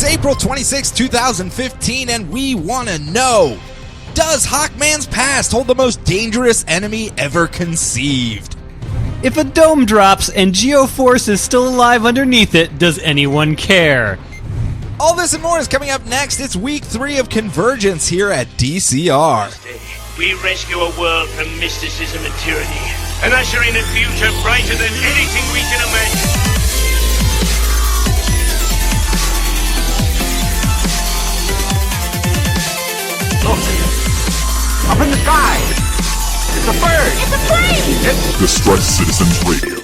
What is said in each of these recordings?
April 26, 2015, and we want to know, does Hawkman's past hold the most dangerous enemy ever conceived? If a dome drops and Geo-Force is still alive underneath it, does anyone care? All this and more is coming up next. It's week 3 of Convergence here at DCR. We rescue a world from mysticism and tyranny, and usher in a future brighter than anything we can imagine. Look! Up in the sky! It's a bird! It's a plane! It's Distress Citizens Radio.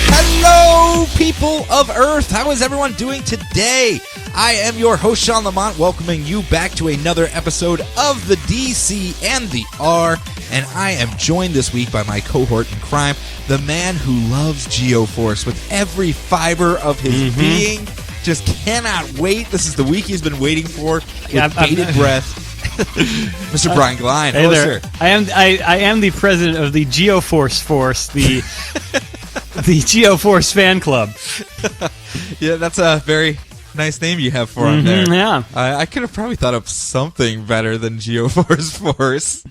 Hello, people of Earth. How is everyone doing today? I am your host, Sean Lamont, welcoming you back to another episode of the DC and the R, and I am joined this week by my cohort in crime, the man who loves Geo-Force with every fiber of his being. Just cannot wait. This is the week he's been waiting for with bated breath. Mr. Brian Glein. Hey hello, there. sir. I am the president of the Geo-Force Force, the Geo-Force fan club. Yeah, that's a very nice name you have for him there. Yeah. I could have probably thought of something better than Geo-Force Force.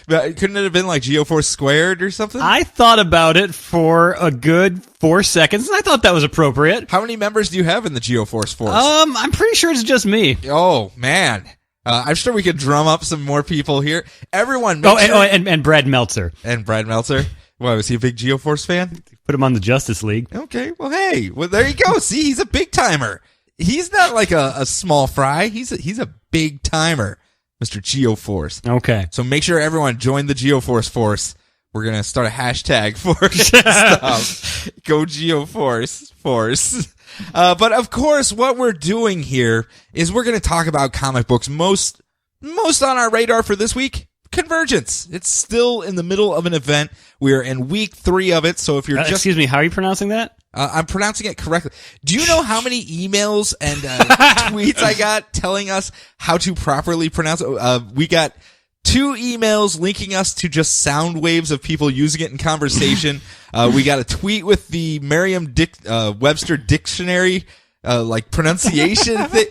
But couldn't it have been like Geo-Force Squared or something? I thought about it for a good 4 seconds, and I thought that was appropriate. How many members do you have in the Geo-Force Force? I'm pretty sure it's just me. Oh, man. I'm sure we could drum up some more people here. Everyone, And Brad Meltzer. And Brad Meltzer. Why, was he a big Geo-Force fan? Put him on the Justice League. Okay, well, hey. Well, there you go. See, he's a big timer. He's not like a small fry. He's a big timer. Mr. Geo-Force. Okay. So make sure everyone join the Geo-Force Force. We're going to start a hashtag for stuff. Go Geo-Force Force. But of course, what we're doing here is we're going to talk about comic books. Most on our radar for this week, Convergence. It's still in the middle of an event. We are in week 3 of it. So if you're excuse me, how are you pronouncing that? I'm pronouncing it correctly. Do you know how many emails and tweets I got telling us how to properly pronounce it? We got 2 emails linking us to just sound waves of people using it in conversation. We got a tweet with the Merriam-Webster dictionary, pronunciation thing.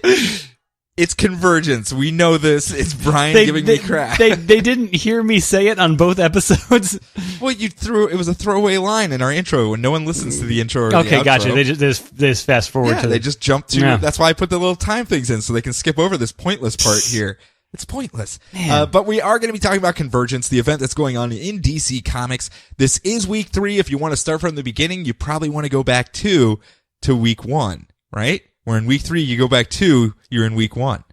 It's Convergence. We know this. It's Brian giving me crap. They didn't hear me say it on both episodes. Well, it was a throwaway line in our intro when no one listens to the intro or the Okay, outro. gotcha. They just fast forward to they just jump to. Yeah. That's why I put the little time things in so they can skip over this pointless part here. It's pointless. Man. But we are going to be talking about Convergence, the event that's going on in DC Comics. This is week 3. If you want to start from the beginning, you probably want to go back to week 1, right? Where in week 3, you go back 2, you're in week 1.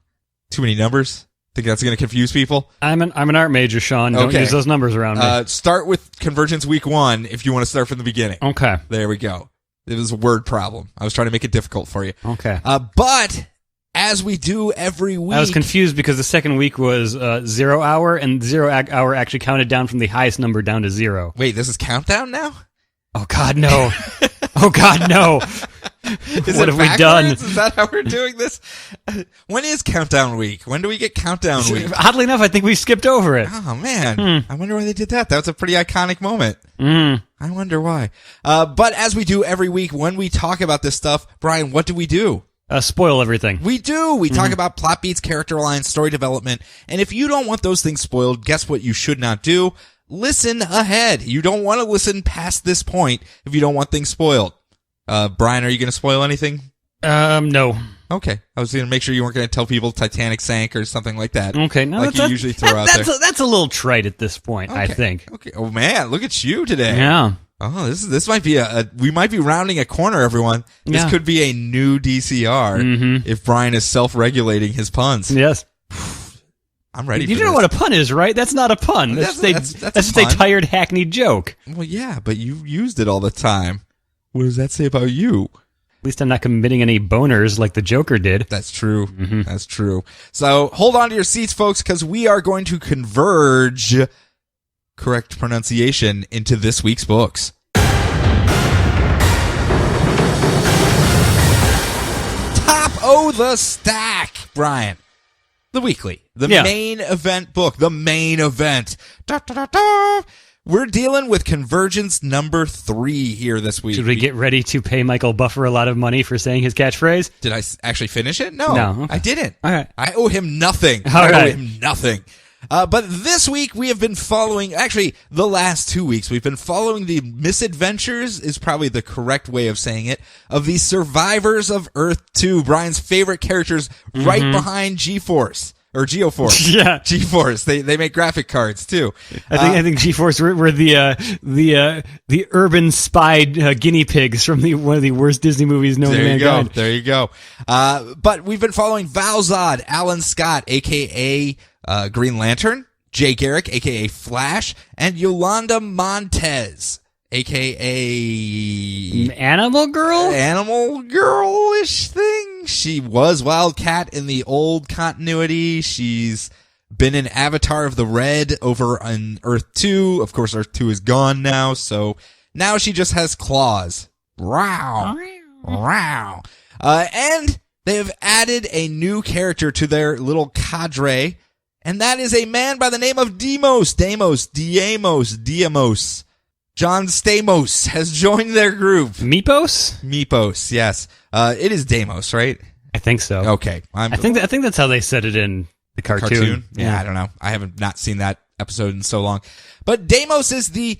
Too many numbers? Think that's going to confuse people? I'm an art major, Sean. Don't use those numbers around me. Start with Convergence week 1 if you want to start from the beginning. Okay. There we go. It was a word problem. I was trying to make it difficult for you. Okay. But as we do every week, I was confused because the second week was 0 hour, and 0 hour actually counted down from the highest number down to 0. Wait, this is countdown now? Oh, God, no. Oh, God, no. What have we done? Is that how we're doing this? When is countdown week? When do we get countdown week? Oddly enough, I think we skipped over it. Oh, man. I wonder why they did that. That was a pretty iconic moment. I wonder why. But as we do every week, when we talk about this stuff, Brian, what do we do? Spoil everything. We do. We talk about plot beats, character lines, story development. And if you don't want those things spoiled, guess what you should not do? Listen ahead. You don't want to listen past this point if you don't want things spoiled. Brian, are you going to spoil anything? No. Okay. I was going to make sure you weren't going to tell people Titanic sank or something like that. Okay. No, like you usually throw out there. That's a little trite at this point, okay. I think. Okay. Oh, man. Look at you today. Yeah. Oh, this might be we might be rounding a corner, everyone. This could be a new DCR if Brian is self-regulating his puns. Yes. I'm ready for this. You know what a pun is, right? That's not a pun. That's just a tired, hackneyed joke. Well, yeah, but you've used it all the time. What does that say about you? At least I'm not committing any boners like the Joker did. That's true. That's true. So hold on to your seats, folks, because we are going to converge correct pronunciation into this week's books. Top of the stack, Brian. The weekly. The Yeah. main event book. The main event. Da, da, da, da. We're dealing with Convergence number 3 here this week. Should we get ready to pay Michael Buffer a lot of money for saying his catchphrase? Did I actually finish it? No. No. I didn't. All right. I owe him nothing. All I owe right. him nothing. But this week we have been following, actually the last 2 weeks, we've been following the misadventures, is probably the correct way of saying it, of the survivors of Earth 2, Brian's favorite characters right behind G-Force. Or Geo-Force. Yeah. G-Force. They make graphic cards too. I think G-Force were the urban spy guinea pigs from one of the worst Disney movies known to There you mankind. go. There you go. But we've been following Valzad, Alan Scott, aka Green Lantern, Jay Garrick, aka Flash, and Yolanda Montez, aka Animal Girl? Animal Girl-ish thing. She was Wildcat in the old continuity. She's been an Avatar of the Red over on Earth 2. Of course, Earth 2 is gone now, so now she just has claws. Wow. Wow. And they have added a new character to their little cadre, and that is a man by the name of Deimos. John Stamos has joined their group. Meepos? Yes. It is Deimos, right? I think so. Okay. I think that's how they said it in the cartoon. Yeah, I don't know. I haven't not seen that episode in so long. But Deimos is the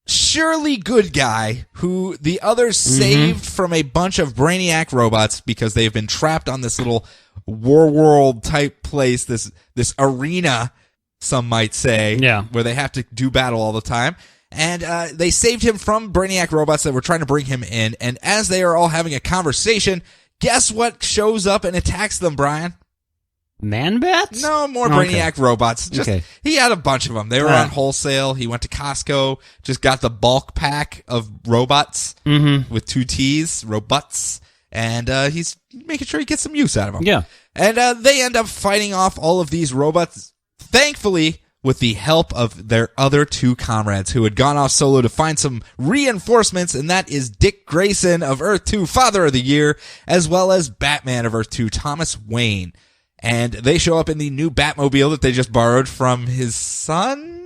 surely good guy who the others saved from a bunch of brainiac robots because they've been trapped on this little war world type place, this arena, some might say, where they have to do battle all the time. And they saved him from brainiac robots that were trying to bring him in. And as they are all having a conversation, guess what shows up and attacks them, Brian? Man-bats? No, more brainiac robots. He had a bunch of them. They were on wholesale. He went to Costco, just got the bulk pack of robots with 2 T's, robots. And he's making sure he gets some use out of them. Yeah. And they end up fighting off all of these robots, thankfully, with the help of their other 2 comrades who had gone off solo to find some reinforcements, and that is Dick Grayson of Earth 2, Father of the Year, as well as Batman of Earth 2, Thomas Wayne. And they show up in the new Batmobile that they just borrowed from his son?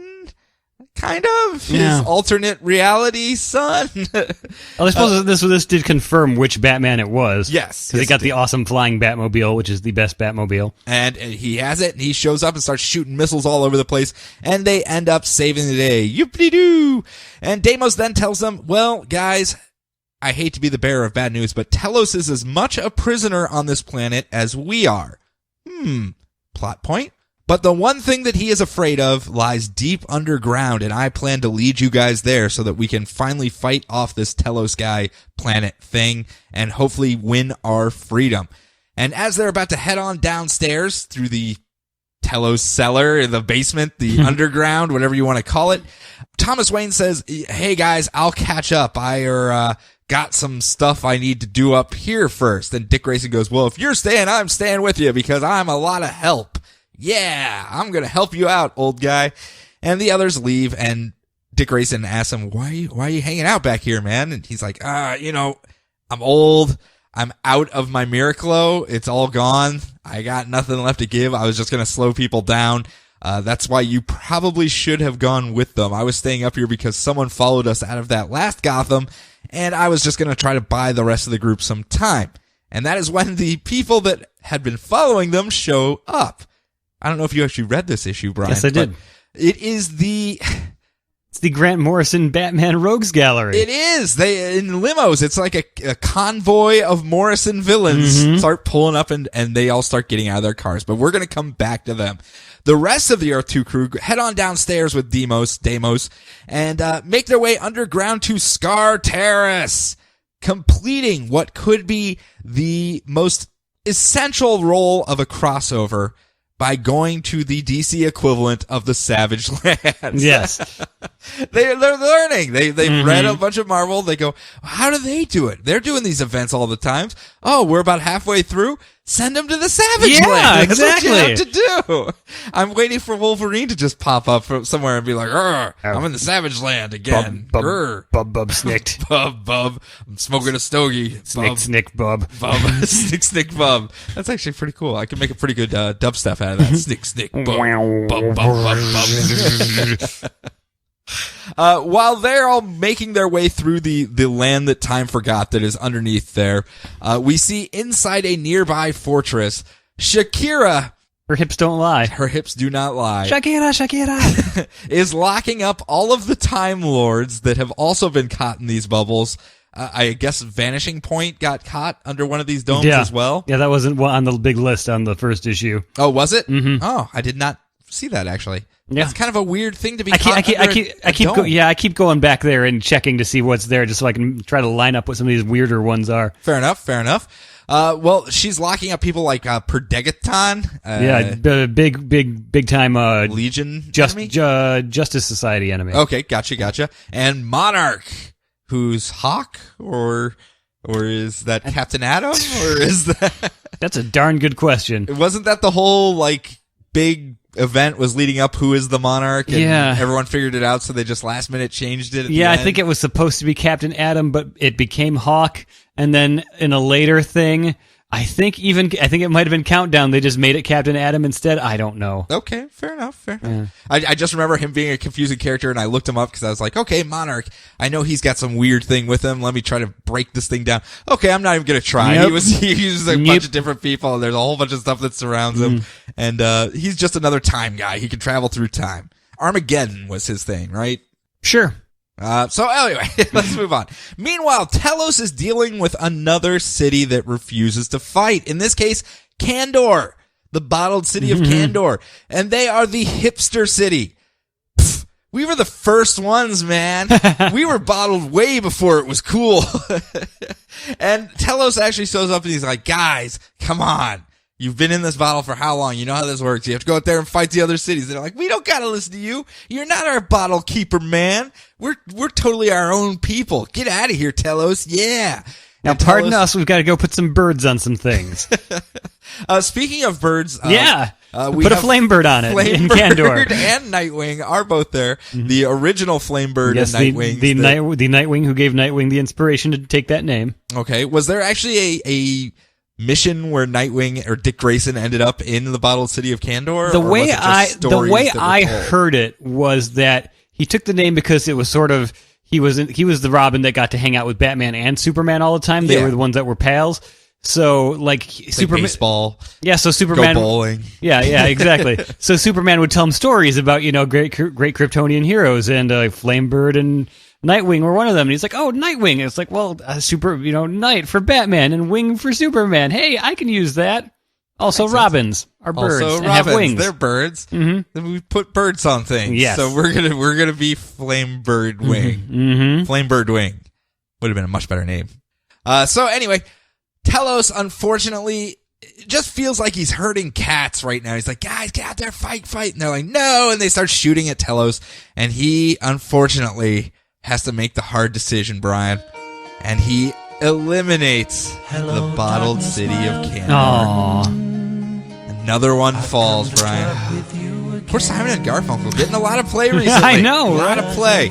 Kind of. His alternate reality son. Well, I suppose this did confirm which Batman it was. Yes. Because he got the awesome flying Batmobile, which is the best Batmobile. And he has it, and he shows up and starts shooting missiles all over the place, and they end up saving the day. Yoop-de-doo! And Deimos then tells them, well, guys, I hate to be the bearer of bad news, but Telos is as much a prisoner on this planet as we are. Plot point. But the one thing that he is afraid of lies deep underground, and I plan to lead you guys there so that we can finally fight off this Telos guy planet thing and hopefully win our freedom. And as they're about to head on downstairs through the Telos cellar, the basement, the underground, whatever you want to call it, Thomas Wayne says, hey guys, I'll catch up. I got some stuff I need to do up here first. And Dick Grayson goes, well, if you're staying, I'm staying with you because I'm a lot of help. Yeah, I'm going to help you out, old guy. And the others leave, and Dick Grayson asks him, why are you hanging out back here, man? And he's like, I'm old. I'm out of my Miraclo. It's all gone. I got nothing left to give. I was just going to slow people down. That's why you probably should have gone with them. I was staying up here because someone followed us out of that last Gotham, and I was just going to try to buy the rest of the group some time. And that is when the people that had been following them show up. I don't know if you actually read this issue, Brian. Yes, I did. It is It's the Grant Morrison Batman Rogues Gallery. It is. They in limos. It's like a convoy of Morrison villains start pulling up and they all start getting out of their cars. But we're going to come back to them. The rest of the Earth 2 crew head on downstairs with Deimos, and make their way underground to Scar Terrace, completing what could be the most essential role of a crossover by going to the DC equivalent of the Savage Lands. Yes. They're learning. They've read a bunch of Marvel. They go, how do they do it? They're doing these events all the time. Oh, we're about halfway through. Send him to the Savage Yeah, Land. That's exactly. what you have to do. I'm waiting for Wolverine to just pop up from somewhere and be like, I'm in the Savage Land again. Bub, snicked. Bub. I'm smoking a stogie. Snick, bub. Snick, bub. That's actually pretty cool. I can make a pretty good dubstep out of that. Snick, bub. While they're all making their way through the land that time forgot that is underneath there, we see inside a nearby fortress, Shakira. Her hips don't lie. Her hips do not lie. Shakira. Is locking up all of the Time Lords that have also been caught in these bubbles. I guess Vanishing Point got caught under one of these domes as well. Yeah, that wasn't on the big list on the first issue. Oh, was it? Mm-hmm. Oh, I did not see that actually. Yeah. It's kind of a weird thing to be. I keep going back there and checking to see what's there, just so I can try to line up what some of these weirder ones are. Fair enough. Well, she's locking up people like Perdegaton. Big time Legion enemy? Justice Society enemy. Okay, gotcha. And Monarch, who's Hawk, or is that Captain Atom, or is that? That's a darn good question. Wasn't that the whole like big event was leading up who is the Monarch, and everyone figured it out, so they just last minute changed it at the end? I think it was supposed to be Captain Atom, but it became Hawk, and then in a later thing, I think it might have been Countdown, they just made it Captain Atom instead. I don't know. Okay, fair enough. I just remember him being a confusing character, and I looked him up because I was like, okay, Monarch, I know he's got some weird thing with him, let me try to break this thing down. Okay, I'm not even gonna try. Yep. He uses a bunch of different people, and there's a whole bunch of stuff that surrounds him, and he's just another time guy. He can travel through time. Armageddon was his thing, right? Sure. So anyway, let's move on. Meanwhile, Telos is dealing with another city that refuses to fight. In this case, Kandor, the bottled city of Kandor. And they are the hipster city. Pfft, we were the first ones, man. We were bottled way before it was cool. And Telos actually shows up and he's like, guys, come on. You've been in this bottle for how long? You know how this works. You have to go out there and fight the other cities. They're like, we don't gotta listen to you. You're not our bottle keeper, man. We're totally our own people. Get out of here, Telos. Yeah. Now, pardon us. We've got to go put some birds on some things. Speaking of birds, we put a flame bird on it in Kandor. Flame Bird and Nightwing are both there. The original Flame Bird and Nightwing. The Nightwing who gave Nightwing the inspiration to take that name. Okay. Was there actually a mission where Nightwing or Dick Grayson ended up in the bottled city of Kandor? The way I heard it was that he took the name because it was sort of he was the Robin that got to hang out with Batman and Superman all the time. They were the ones that were pals. So like Superman, baseball. Yeah, so Superman go bowling. Yeah, exactly. So Superman would tell him stories about great Kryptonian heroes, and Flamebird and Nightwing were one of them. And he's like, oh, Nightwing. It's like, well, Night for Batman and Wing for Superman. Hey, I can use that. Also, Robins are birds and have wings. They're birds. Then we put birds on things. Yes. So we're gonna be Flamebird Wing. Flamebird Wing would have been a much better name. So anyway, Telos unfortunately just feels like he's herding cats right now. He's like, guys, get out there, fight. And they're like, no, and they start shooting at Telos, and he unfortunately has to make the hard decision, Brian, and he eliminates the bottled city of Kandor. Aww. Another one falls, Brian. Poor Simon and Garfunkel getting a lot of play recently. I know, a lot of play.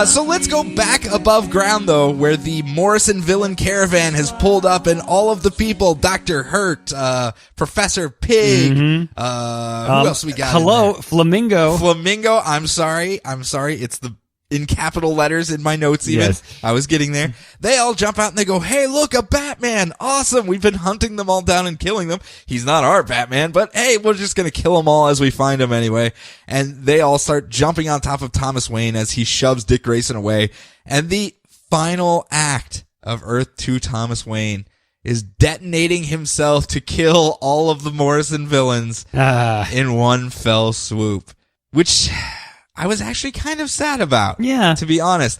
So let's go back above ground, though, where the Morrison villain caravan has pulled up, and all of the people, Dr. Hurt, Professor Pig, who else we got? Hello, Flamingo. Flamingo, I'm sorry. It's in capital letters in my notes even. Yes. I was getting there. They all jump out and they go, hey, look, a Batman. Awesome. We've been hunting them all down and killing them. He's not our Batman, but hey, we're just going to kill them all as we find them anyway. And they all start jumping on top of Thomas Wayne as he shoves Dick Grayson away. And the final act of Earth 2 Thomas Wayne is detonating himself to kill all of the Morrison villains in one fell swoop, which I was actually kind of sad about. Yeah. To be honest.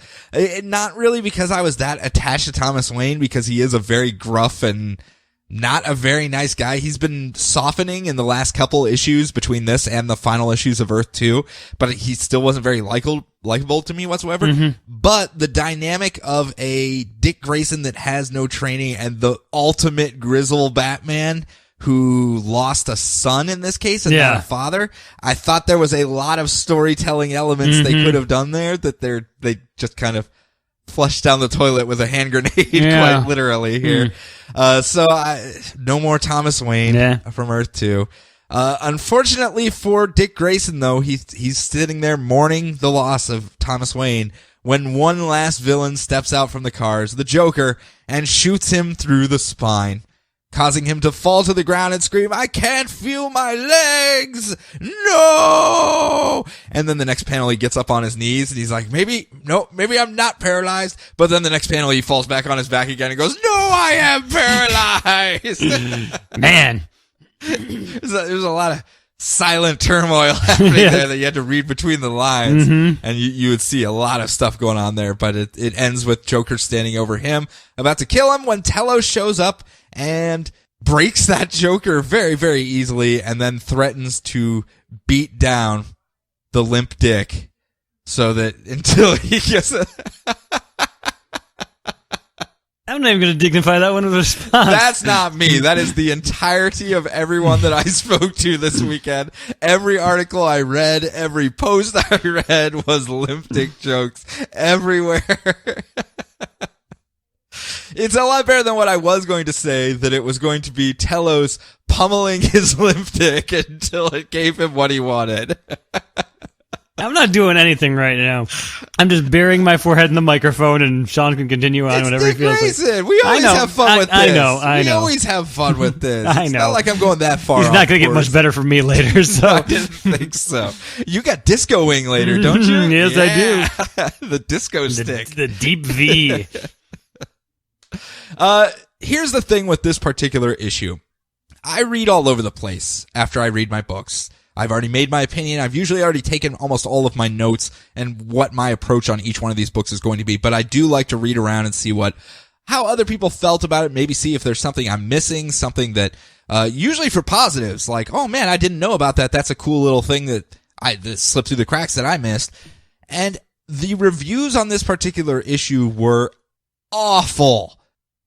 Not really because I was that attached to Thomas Wayne, because he is a very gruff and not a very nice guy. He's been softening in the last couple issues between this and the final issues of Earth 2, but he still wasn't very likable to me whatsoever. But the dynamic of a Dick Grayson that has no training and the ultimate grizzle Batman who lost a son in this case and not a father. I thought there was a lot of storytelling elements they could have done there that they just kind of flushed down the toilet with a hand grenade, quite literally here. So no more Thomas Wayne from Earth 2. Unfortunately for Dick Grayson, though, he's sitting there mourning the loss of Thomas Wayne when one last villain steps out from the cars, the Joker, and shoots him through the spine, causing him to fall to the ground and scream, "I can't feel my legs! No!" And then the next panel, he gets up on his knees and he's like, maybe I'm not paralyzed. But then the next panel, he falls back on his back again and goes, "No, I am paralyzed!" Man. There's a lot of silent turmoil happening there that you had to read between the lines, and you would see a lot of stuff going on there, but it ends with Joker standing over him, about to kill him, when Telos shows up and breaks that Joker very, very easily, and then threatens to beat down the limp Dick so that until he gets I'm not even going to dignify that one with a response. That's not me. That is the entirety of everyone that I spoke to this weekend. Every article I read, every post I read was limp dick jokes everywhere. It's a lot better than what I was going to say, that it was going to be Telos pummeling his limp dick until it gave him what he wanted. I'm not doing anything right now. I'm just burying my forehead in the microphone, and Sean can continue on whenever he feels like. We always have fun with this. I know. We always have fun with this. I know. It's not like I'm going that far. He's not going to get much better from me later, so. I didn't think so. You got Disco Wing later, don't you? Yes, I do. The disco stick. The deep V. Here's the thing with this particular issue. I read all over the place after I read my books. I've already made my opinion. I've usually already taken almost all of my notes and what my approach on each one of these books is going to be. But I do like to read around and see how other people felt about it. Maybe see if there's something I'm missing, something that, usually for positives, like, oh man, I didn't know about that. That's a cool little thing that slipped through the cracks that I missed. And the reviews on this particular issue were awful.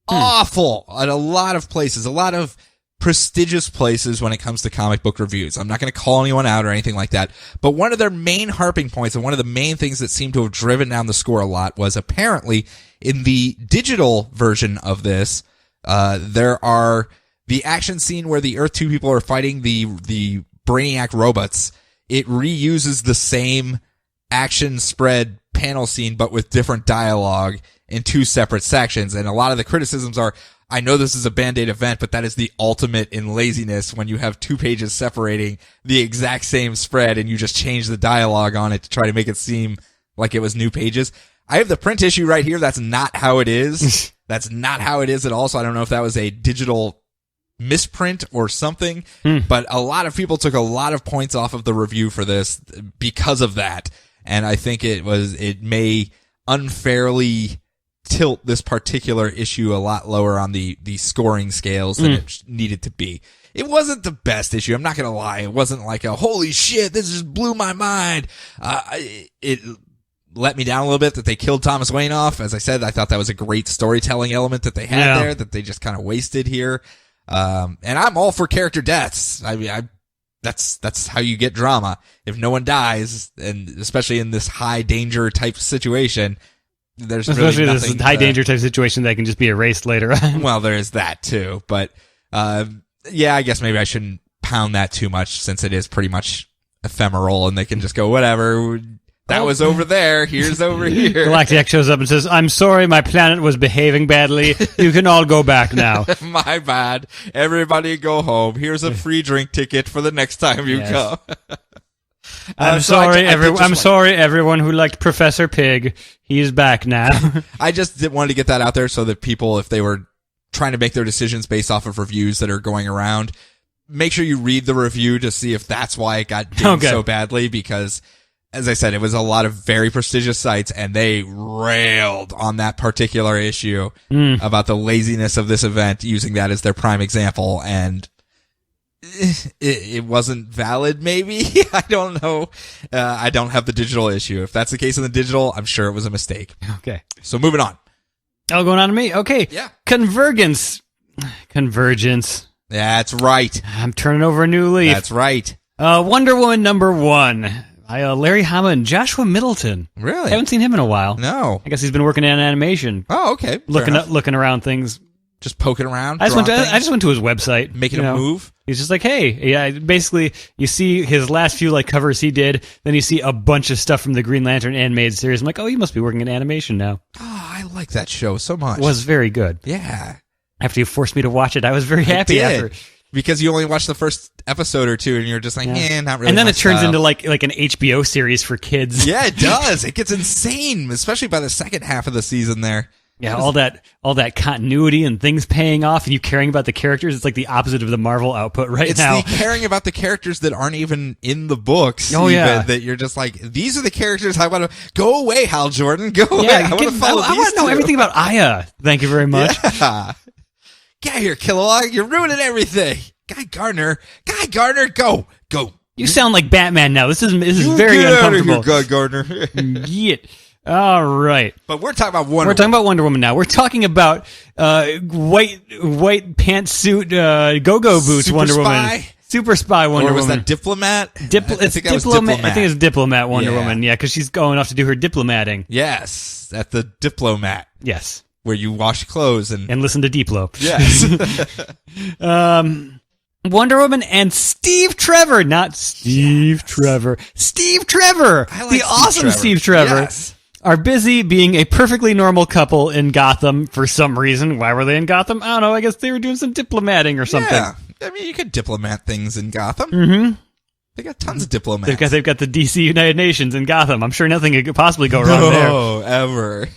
Awful at a lot of places, a lot of prestigious places when it comes to comic book reviews. I'm not going to call anyone out or anything like that, but one of their main harping points and one of the main things that seemed to have driven down the score a lot was apparently in the digital version of this, there are the action scene where the Earth 2 people are fighting the Brainiac robots. It reuses the same action spread panel scene, but with different dialogue in two separate sections. And a lot of the criticisms are, I know this is a Band-Aid event, but that is the ultimate in laziness when you have 2 pages separating the exact same spread and you just change the dialogue on it to try to make it seem like it was new pages. I have the print issue right here. That's not how it is. That's not how it is at all. So I don't know if that was a digital misprint or something, but a lot of people took a lot of points off of the review for this because of that. And I think it may unfairly tilt this particular issue a lot lower on the scoring scales than it needed to be. It wasn't the best issue. I'm not going to lie. It wasn't like a holy shit, this just blew my mind. It let me down a little bit that they killed Thomas Wayne off. As I said, I thought that was a great storytelling element that they had there that they just kind of wasted here. And I'm all for character deaths. I mean, that's how you get drama. If no one dies, and especially in this high danger type situation, there's especially really nothing. This high danger type situation that can just be erased later on. Well, there is that too, but yeah, I guess maybe I shouldn't pound that too much since it is pretty much ephemeral, and they can just go whatever. That was over there. Here's over here. Galactiac shows up and says, "I'm sorry, my planet was behaving badly. You can all go back now." My bad. Everybody go home. Here's a free drink ticket for the next time you come. I'm sorry, I'm sorry, everyone who liked Professor Pig. He's back now. I just wanted to get that out there so that people, if they were trying to make their decisions based off of reviews that are going around, make sure you read the review to see if that's why it got dinged so badly, because as I said, it was a lot of very prestigious sites, and they railed on that particular issue about the laziness of this event, using that as their prime example, and it wasn't valid, maybe? I don't know. I don't have the digital issue. If that's the case in the digital, I'm sure it was a mistake. Okay. So moving on. Oh, going on to me? Okay. Yeah. Convergence. That's right. I'm turning over a new leaf. That's right. Wonder Woman #1. Larry Hama and Joshua Middleton. Really? I haven't seen him in a while. No. I guess he's been working in animation. Oh, okay. Looking around things. Just poking around. I just went to his website, making a move. He's just like, hey, yeah. Basically, you see his last few covers he did, then you see a bunch of stuff from the Green Lantern animated series. I'm like, oh, he must be working in animation now. Oh, I like that show so much. It was very good. Yeah. After you forced me to watch it, I was very happy after. Because you only watched the first episode or two, and you're just like, not really. And then my it turns style. into like an HBO series for kids. Yeah, it does. It gets insane, especially by the second half of the season there. Yeah, all that continuity and things paying off, and you caring about the characters. It's like the opposite of the Marvel output now. It's the caring about the characters that aren't even in the books. Oh, yeah. That you're just like, these are the characters I want to... Go away, Hal Jordan. Go away. Yeah, I want to follow these I want to know everything about Aya. Thank you very much. Yeah. Get out of here, Kilowog. You're ruining everything. Guy Gardner, go. You sound like Batman now. This is very get uncomfortable. Out of here, Guy Gardner. Yeah. All right. But we're talking about Wonder We're talking about Wonder Woman now. We're talking about white pantsuit go-go boots Super Wonder Spy? Woman. Super Spy Wonder Or was Woman. that Diplomat? I think it's Diplomat Wonder Woman. Yeah, because she's going off to do her diplomating. Yes, at the Diplomat. Yes. Where you wash clothes and listen to Diplo. Yes. Wonder Woman and Steve Trevor, not Steve Trevor. Steve Trevor, I like the Steve awesome Trevor. Steve Trevor, Yes. are busy being a perfectly normal couple in Gotham for some reason. Why were they in Gotham? I don't know. I guess they were doing some diplomating or something. Yeah. I mean, you could diplomat things in Gotham. Mm-hmm. They got tons of diplomats. They've got the DC United Nations in Gotham. I'm sure nothing could possibly go wrong there. No, ever.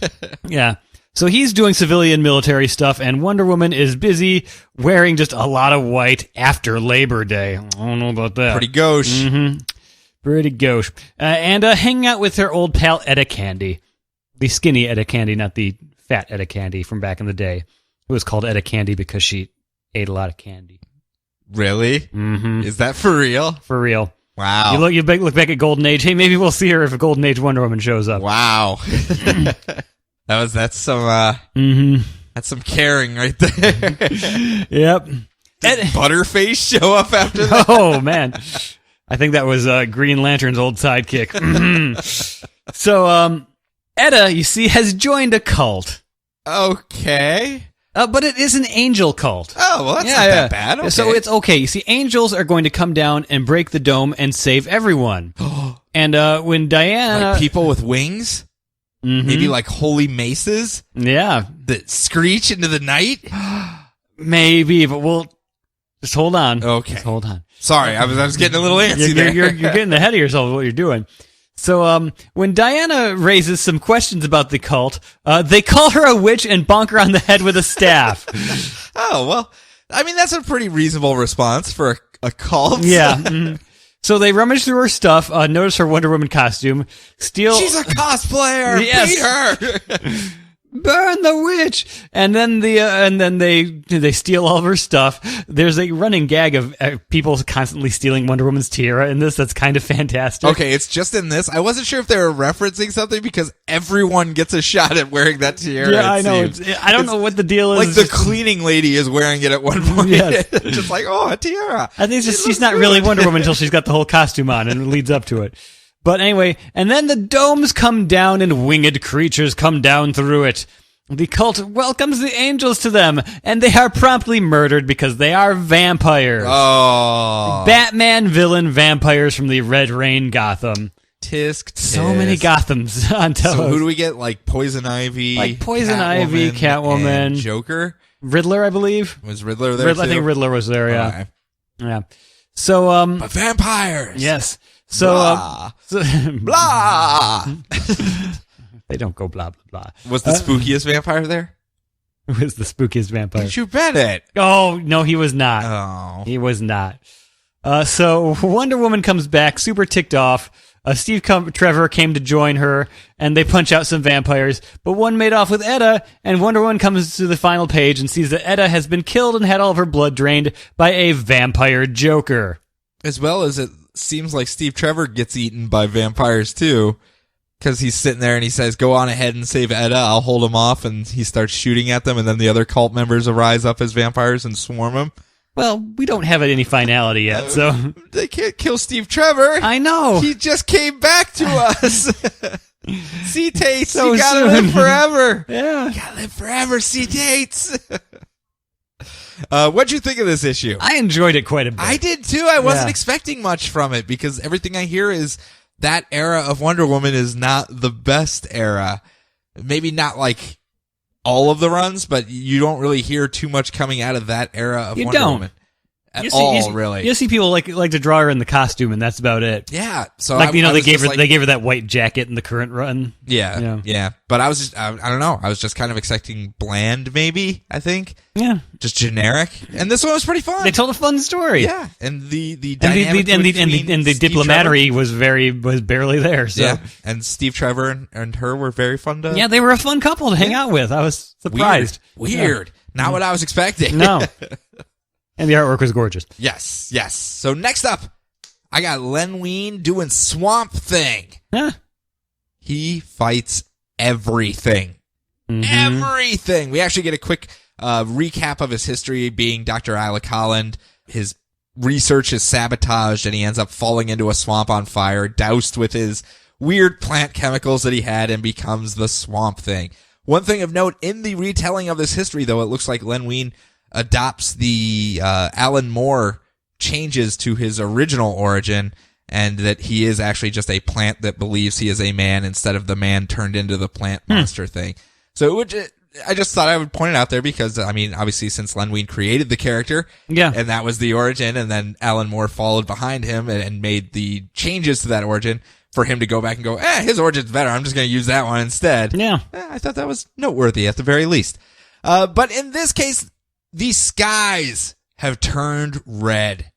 Yeah. So he's doing civilian military stuff, and Wonder Woman is busy wearing just a lot of white after Labor Day. I don't know about that. Pretty gauche. Mm-hmm. Pretty gauche. And hanging out with her old pal Etta Candy. The skinny Etta Candy, not the fat Etta Candy from back in the day. It was called Etta Candy because she ate a lot of candy. Really? Mm-hmm. Is that for real? For real. Wow. You look back at Golden Age. Hey, maybe we'll see her if a Golden Age Wonder Woman shows up. Wow. That's some that's some caring right there. Yep. Did Butterface show up after that? Oh, man. I think that was Green Lantern's old sidekick. So, Etta, you see, has joined a cult. Okay. But it is an angel cult. Oh, well, that's not that bad. Okay. So it's okay. You see, angels are going to come down and break the dome and save everyone. And when Diana... Like people with wings? Mhm. Maybe like holy maces Yeah. that screech into the night? Maybe, but we'll... Just hold on. Okay. Just hold on. Sorry, I was getting a little antsy there. You're getting ahead of yourself with what you're doing. So, when Diana raises some questions about the cult, they call her a witch and bonk her on the head with a staff. Oh, well, I mean, that's a pretty reasonable response for a cult. Yeah. Mhm. So they rummage through her stuff, notice her Wonder Woman costume, steal... She's a cosplayer! Yes. Beat her! Burn the witch! And then they steal all of her stuff. There's a running gag of people constantly stealing Wonder Woman's tiara in this. That's kind of fantastic. Okay, it's just in this. I wasn't sure if they were referencing something because everyone gets a shot at wearing that tiara. Yeah, I know. seems. I don't know what the deal is. Like the cleaning lady is wearing it at one point. Yes. Just like, oh, a tiara. I think it's just It she's looks not good. really Wonder Woman until she's got the whole costume on and it leads up to it. But anyway, and then the domes come down and winged creatures come down through it. The cult welcomes the angels to them, and they are promptly murdered because they are vampires. Oh. Batman villain vampires from the Red Rain Gotham. Tisk. So many Gothams on Telos. So who do we get? Like Poison Ivy, Like Poison Ivy, Catwoman. and Joker. Riddler, I believe. Was Riddler there too? I think Riddler was there, yeah. Okay. Yeah. So, But vampires. yes. So, Blah. Blah. they don't go blah, blah, blah. Was the spookiest vampire there? Who is the spookiest vampire? Did you bet it? Oh, no, he was not. Oh. He was not. So Wonder Woman comes back, super ticked off. Trevor came to join her, and they punch out some vampires. But one made off with Etta, and Wonder Woman comes to the final page and sees that Etta has been killed and had all of her blood drained by a vampire Joker. As well as it seems like Steve Trevor gets eaten by vampires too. Because he's sitting there and he says, go on ahead and save Etta, I'll hold him off. And he starts shooting at them, and then the other cult members arise up as vampires and swarm him. Well, we don't have any finality yet, so... They can't kill Steve Trevor. I know. He just came back to us. C. Tates, So you gotta soon. live forever. Yeah. You gotta live forever, C. Tates. What'd you think of this issue? I enjoyed it quite a bit. I did too. I wasn't Yeah. expecting much from it because everything I hear is that era of Wonder Woman is not the best era. Maybe not like all of the runs, but you don't really hear too much coming out of that era of You Wonder don't. Woman at all, really. You see people like to draw her in the costume, and that's about it. Yeah. So Like, I they was gave just her they gave her that white jacket in the current run. Yeah. But I was just, I don't know. I was just kind of expecting bland, maybe, I think. Yeah. Just generic. And this one was pretty fun. They told a fun story. Yeah. And the And dynamic the Steve diplomatery was barely there. So. Trevor, yeah. And Steve Trevor and her were very fun to. Yeah, they were a fun couple to hang out with. I was surprised. Weird. Not what I was expecting. No. And the artwork was gorgeous. Yes. So next up, I got Len Wein doing Swamp Thing. Huh. He fights everything. Mm-hmm. Everything. We actually get a quick recap of his history being Dr. Alec Holland. His research is sabotaged and he ends up falling into a swamp on fire, doused with his weird plant chemicals that he had, and becomes the Swamp Thing. One thing of note in the retelling of this history, though, it looks like Len Wein adopts the Alan Moore changes to his original origin, and that he is actually just a plant that believes he is a man instead of the man turned into the plant monster thing. So I just thought I would point it out there because, I mean, obviously since Len Wein created the character, Yeah. and that was the origin, and then Alan Moore followed behind him and made the changes to that origin, for him to go back and go, his origin's better, I'm just going to use that one instead. Yeah. I thought that was noteworthy at the very least. But in this case, the skies have turned red.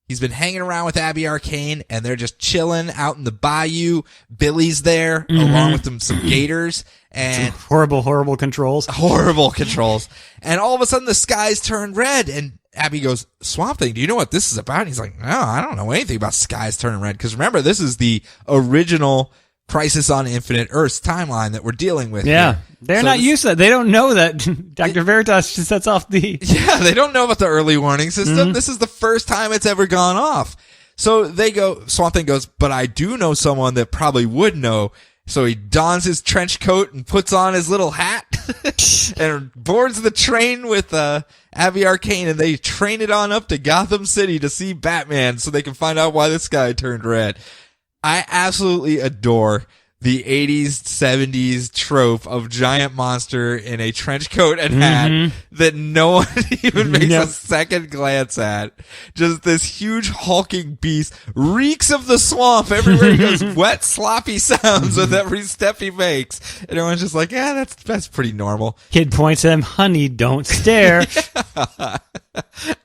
He's been hanging around with Abby Arcane, and they're just chilling out in the bayou. Billy's there, along with some gators, and Horrible controls. horrible controls. And all of a sudden, the skies turn red, and Abby goes, Swamp Thing, do you know what this is about? And he's like, no, I don't know anything about skies turning red. Because remember, this is the original Crisis on Infinite Earths timeline that we're dealing with. Yeah. here. They're So not this- used to that. They don't know that Dr. Veritas just sets off the... Yeah, they don't know about the early warning system. This is the first time it's ever gone off. So Swamp Thing goes, but I do know someone that probably would know. So he dons his trench coat and puts on his little hat and boards the train with Abby Arcane, and they train it on up to Gotham City to see Batman so they can find out why the sky turned red. I absolutely adore the 80s, 70s trope of giant monster in a trench coat and hat that no one even makes a second glance at. Just this huge hulking beast reeks of the swamp everywhere he goes. Wet, sloppy sounds with every step he makes. And everyone's just like, yeah, that's pretty normal. Kid points at him, honey, don't stare.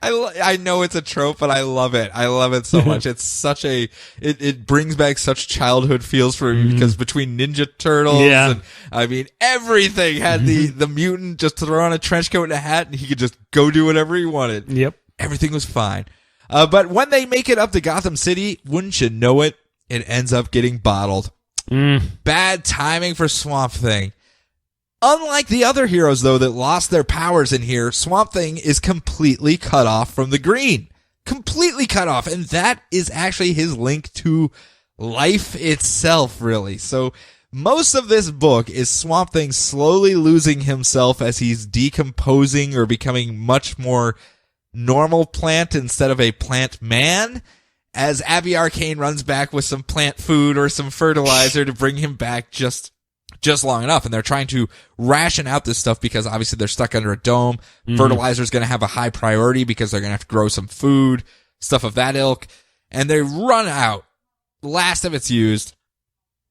I know it's a trope, but I love it. I love it so much. It's such it brings back such childhood feels for me because between Ninja Turtles and I mean everything had the mutant just throw on a trench coat and a hat and he could just go do whatever he wanted. Yep. Everything was fine. But when they make it up to Gotham City, wouldn't you know it, it ends up getting bottled. Bad timing for Swamp Thing. Unlike the other heroes, though, that lost their powers in here, Swamp Thing is completely cut off from the green. Completely cut off. And that is actually his link to life itself, really. So most of this book is Swamp Thing slowly losing himself as he's decomposing or becoming much more normal plant instead of a plant man, as Abby Arcane runs back with some plant food or some fertilizer to bring him back just long enough. And they're trying to ration out this stuff because obviously they're stuck under a dome. Fertilizer is going to have a high priority because they're going to have to grow some food, stuff of that ilk. And they run out. Last of it's used.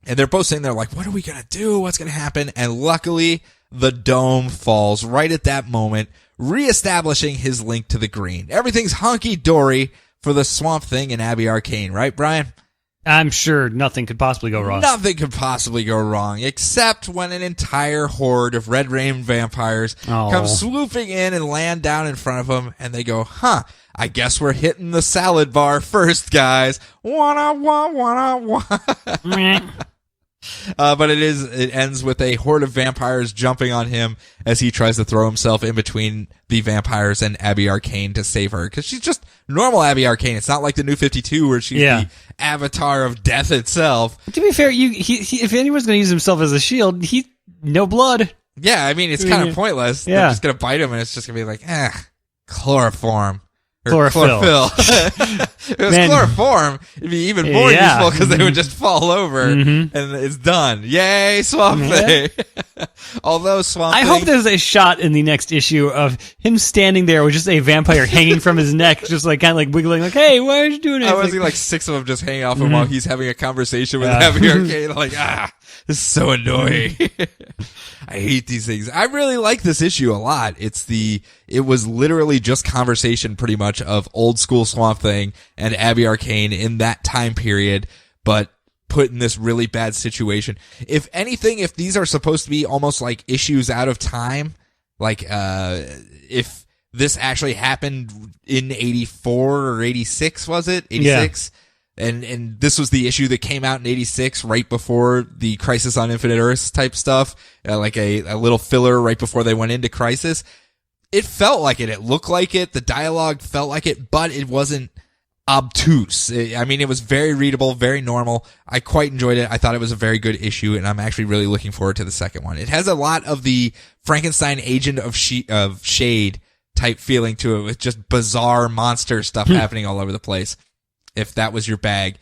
And they're both sitting there like, what are we going to do? What's going to happen? And luckily, the dome falls right at that moment, reestablishing his link to the green. Everything's hunky-dory for the Swamp Thing and Abby Arcane, right, Brian? I'm sure nothing could possibly go wrong. Nothing could possibly go wrong, except when an entire horde of Red Rain vampires come swooping in and land down in front of them, and they go, I guess we're hitting the salad bar first, guys. Wanna. But it ends with a horde of vampires jumping on him as he tries to throw himself in between the vampires and Abby Arcane to save her. Cause she's just normal Abby Arcane. It's not like the New 52 where she's the avatar of death itself. To be fair, if anyone's going to use himself as a shield, no blood. Yeah, I mean, it's kind of pointless. They're just going to bite him and it's just going to be like, chloroform. Chlorophyll. If it was chloroform, it'd be even more useful because they would just fall over and it's done. Yay, Swamp Thing. Although Swamp Thing... I hope there's a shot in the next issue of him standing there with just a vampire hanging from his neck, just like kind of like wiggling like, hey, why aren't you doing anything? I was like 6 of them just hanging off him while he's having a conversation with Abby Arcane. Like, this is so annoying. I hate these things. I really like this issue a lot. It was literally just conversation pretty much of old school Swamp Thing and Abby Arcane in that time period, but put in this really bad situation. If anything, if these are supposed to be almost like issues out of time, like, if this actually happened in 84 or 86, was it? 86? Yeah. And this was the issue that came out in 86, right before the Crisis on Infinite Earths type stuff, like a little filler right before they went into Crisis. It felt like it. It looked like it. The dialogue felt like it, but it wasn't obtuse. It was very readable, very normal. I quite enjoyed it. I thought it was a very good issue, and I'm actually really looking forward to the second one. It has a lot of the Frankenstein Agent of Shade type feeling to it, with just bizarre monster stuff happening all over the place. If that was your bag.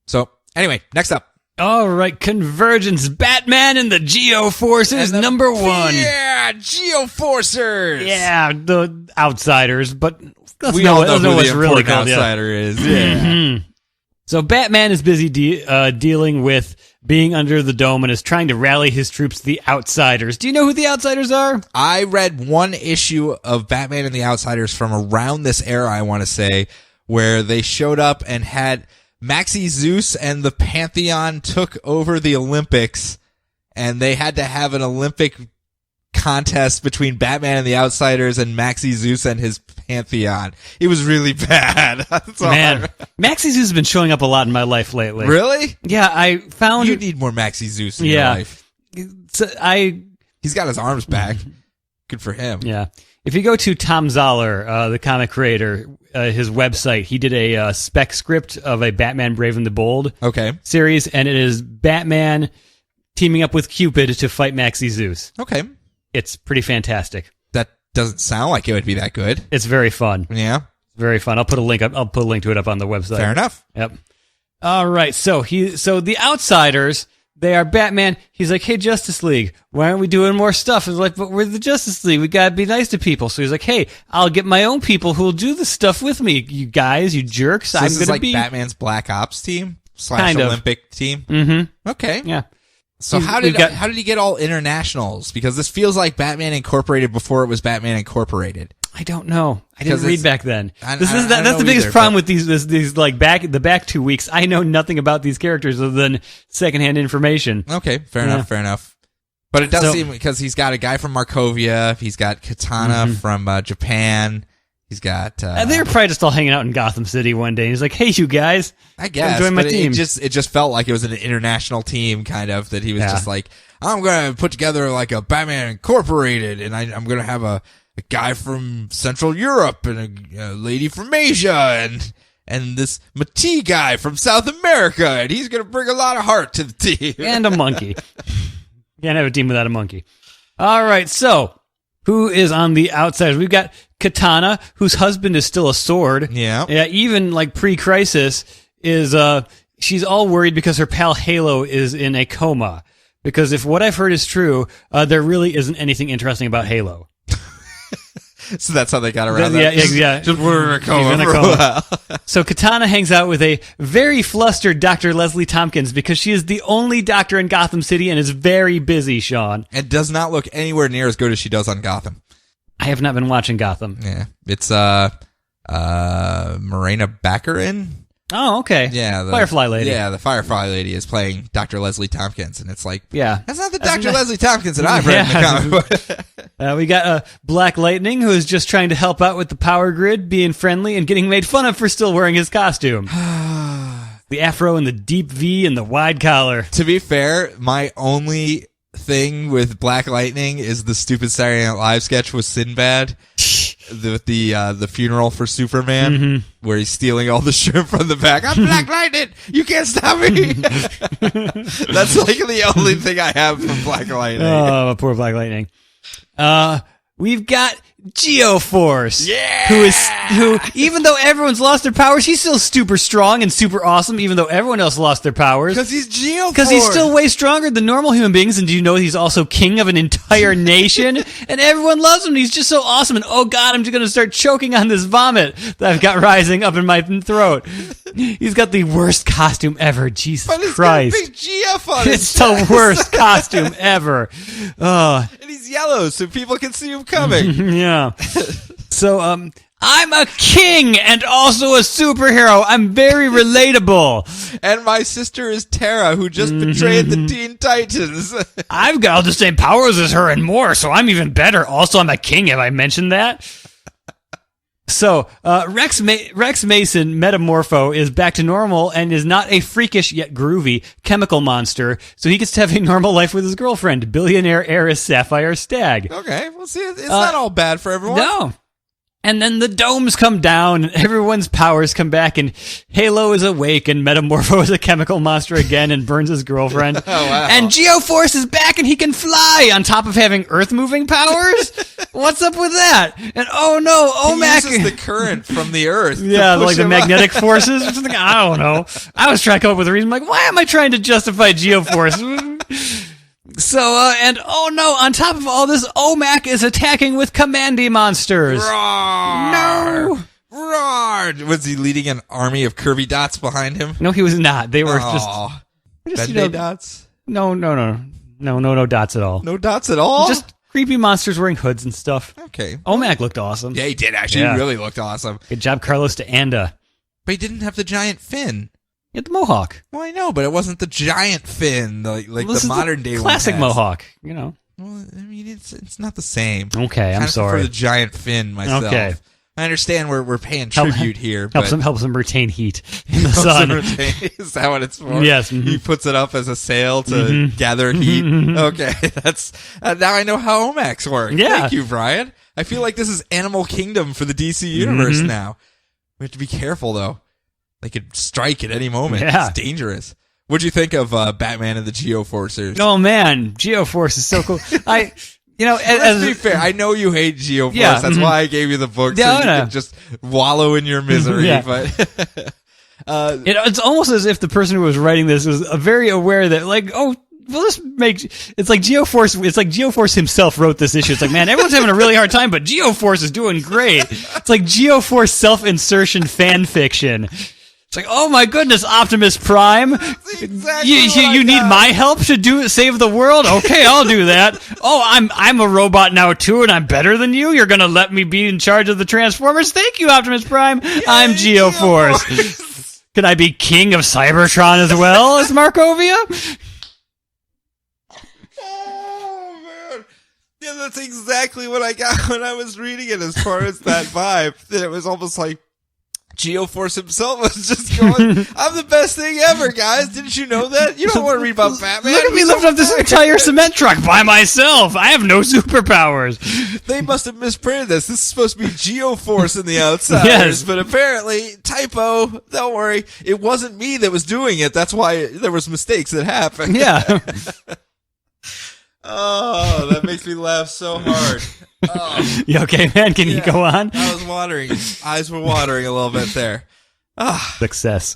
So, anyway, next up. All right, Convergence, Batman and the Geo-Forces, number 1. Yeah, Geo-Forcers. Yeah, the Outsiders, but we all know who what's the really important outsider is. Yeah. Mm-hmm. So Batman is busy dealing with being under the dome and is trying to rally his troops, the Outsiders. Do you know who the Outsiders are? I read one issue of Batman and the Outsiders from around this era, I want to say, where they showed up and had Maxie Zeus and the Pantheon took over the Olympics, and they had to have an Olympic contest between Batman and the Outsiders and Maxie Zeus and his Pantheon. It was really bad. Man, Maxie Zeus has been showing up a lot in my life lately. Really? Yeah, I found... You need more Maxie Zeus in your life. He's got his arms back. Good for him. Yeah. If you go to Tom Zoller, the comic creator, his website, he did a spec script of a Batman Brave and the Bold series, and it is Batman teaming up with Cupid to fight Maxie Zeus. Okay. It's pretty fantastic. That doesn't sound like it would be that good. It's very fun. Yeah. Very fun. I'll put a link to it up on the website. Fair enough. Yep. All right. So the Outsiders, they are Batman. He's like, hey, Justice League, why aren't we doing more stuff? He's like, but we're the Justice League. We gotta be nice to people. So he's like, hey, I'll get my own people who'll do the stuff with me. You guys, you jerks. So this is like Batman's Black Ops team / Olympic team. Mm-hmm. Okay. Yeah. So how did he get all internationals? Because this feels like Batman Incorporated before it was Batman Incorporated. I don't know. I didn't read back then. That's the biggest problem with these like the back 2 weeks. I know nothing about these characters other than secondhand information. Okay, fair enough. But it does seem, because he's got a guy from Markovia, he's got Katana from Japan. He's got. They were probably just all hanging out in Gotham City one day. He's like, "Hey, you guys, I guess." Join my team. It just felt like it was an international team, kind of, that he was just like, "I'm gonna put together like a Batman Incorporated, and I'm gonna have a guy from Central Europe and a lady from Asia and this Matee guy from South America, and he's gonna bring a lot of heart to the team and a monkey. Can't have a team without a monkey." All right, so who is on the Outsiders? We've got Katana, whose husband is still a sword. Yeah. Even like pre-crisis is she's all worried because her pal Halo is in a coma. Because if what I've heard is true, there really isn't anything interesting about Halo. So that's how they got around that. Yeah. Just put her in a coma for a while. So Katana hangs out with a very flustered Dr. Leslie Tompkins because she is the only doctor in Gotham City and is very busy, Sean. And does not look anywhere near as good as she does on Gotham. I have not been watching Gotham. Yeah. It's Morena Baccarin. Oh, okay. Yeah, the Firefly lady. Yeah, the Firefly lady is playing Dr. Leslie Tompkins, and it's like, that's not the Dr. Leslie Tompkins that I've read in the comic. We got Black Lightning, who is just trying to help out with the power grid, being friendly, and getting made fun of for still wearing his costume. The afro and the deep V and the wide collar. To be fair, my only thing with Black Lightning is the stupid Saturday Night Live sketch with Sinbad. The funeral for Superman, where he's stealing all the shrimp from the back. I'm Black Lightning! You can't stop me! That's like the only thing I have from Black Lightning. Oh, poor Black Lightning. We've got Geo-Force. Yeah! Who, even though everyone's lost their powers, he's still super strong and super awesome, even though everyone else lost their powers. Because he's Geo-Force! Because he's still way stronger than normal human beings, and do you know he's also king of an entire nation? And everyone loves him, and he's just so awesome, and oh god, I'm just gonna start choking on this vomit that I've got rising up in my throat. He's got the worst costume ever, Jesus But he's Christ. got a big GF on his It's the chest. worst costume ever. Oh, And he's yellow, so people can see him coming. yeah. So, I'm a king and also a superhero. I'm very relatable. And my sister is Tara, who just betrayed the Teen Titans. I've got all the same powers as her and more, so I'm even better. Also, I'm a king. Have I mentioned that? So, Rex Mason, Metamorpho, is back to normal and is not a freakish yet groovy chemical monster, so he gets to have a normal life with his girlfriend, billionaire heiress Sapphire Stagg. Okay, well, see, it's not all bad for everyone. No. And then the domes come down, and everyone's powers come back, and Halo is awake, and Metamorpho is a chemical monster again and burns his girlfriend. Oh, wow. And Geo-Force is back, and he can fly on top of having earth-moving powers? What's up with that? And oh no, Omac... He uses the current from the Earth. Yeah, to push like the him magnetic forces or something. I don't know. I was trying to come up with a reason. I'm like, why am I trying to justify Geo-Force? So, and oh no, on top of all this, Omac is attacking with commandy monsters. Roar! No! Roar! Was he leading an army of Kirby dots behind him? No, he was not. They were just Ben-Day dots? No dots at all. No dots at all? Just creepy monsters wearing hoods and stuff. Okay. Omac looked awesome. Yeah, he did actually. Yeah. He really looked awesome. Good job, Carlos de Anda. But he didn't have the giant fin. He had the mohawk. Well, I know, but it wasn't the giant fin like Well, this the is modern day classic one has. mohawk. You know. Well, I mean, it's not the same. Okay, I'm I sorry. prefer the giant fin myself. Okay. I understand we're paying tribute here. Helps but him retain heat in the Helps sun. him retain- Is that what it's for? Yes. He puts it up as a sail to gather heat. Okay, that's now I know how Omacs work. Yeah. Thank you, Brian. I feel like this is Animal Kingdom for the DC universe now. We have to be careful though. They could strike at any moment. Yeah. It's dangerous. What'd you think of Batman and the Geo-Forcers? Oh man, Geo-Force is so cool. Let's be fair. I know you hate Geo-Force. Yeah, That's why I gave you the book, so Yeah, you I know. can just wallow in your misery. Yeah. But It's almost as if the person who was writing this was very aware that, like, oh, well, this makes it's like Geo-Force. It's like Geo-Force himself wrote this issue. It's like, man, everyone's having a really hard time, but Geo-Force is doing great. It's like Geo-Force self-insertion fan fiction. It's like, oh my goodness, Optimus Prime. exactly You need my help to save the world? Okay, I'll do that. Oh, I'm a robot now too, and I'm better than you. You're gonna let me be in charge of the Transformers? Thank you, Optimus Prime. I'm Geo-Force. Can I be king of Cybertron as well as Markovia? Oh man, yeah, that's exactly what I got when I was reading it. As far as that vibe, that it was almost like Geo-Force himself was just going, I'm the best thing ever, guys. Didn't you know that? You don't want to read about Batman. Look at me lifting up this entire cement truck by myself. I have no superpowers. They must have misprinted this. This is supposed to be Geo-Force in the outside. Yes. But apparently, typo. Don't worry. It wasn't me that was doing it. That's why there was mistakes that happened. Yeah. Oh, that makes me laugh so hard. Oh, You okay, man? Can you go on? I was watering. Eyes were watering a little bit there. Success.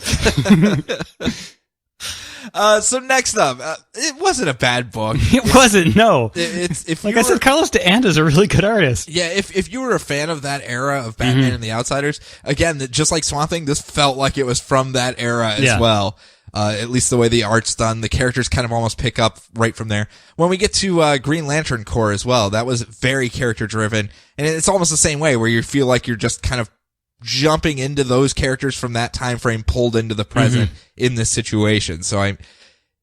So next up, it wasn't a bad book. It wasn't, no. It's if Like you I said, were- Carlos de Anda is a really good artist. yeah, if you were a fan of that era of Batman and the Outsiders, again, just like Swamp Thing, this felt like it was from that era as Yeah. well. At least the way the art's done, the characters kind of almost pick up right from there. When we get to Green Lantern Corps as well, that was very character driven, and it's almost the same way where you feel like you're just kind of jumping into those characters from that time frame, pulled into the present in this situation. So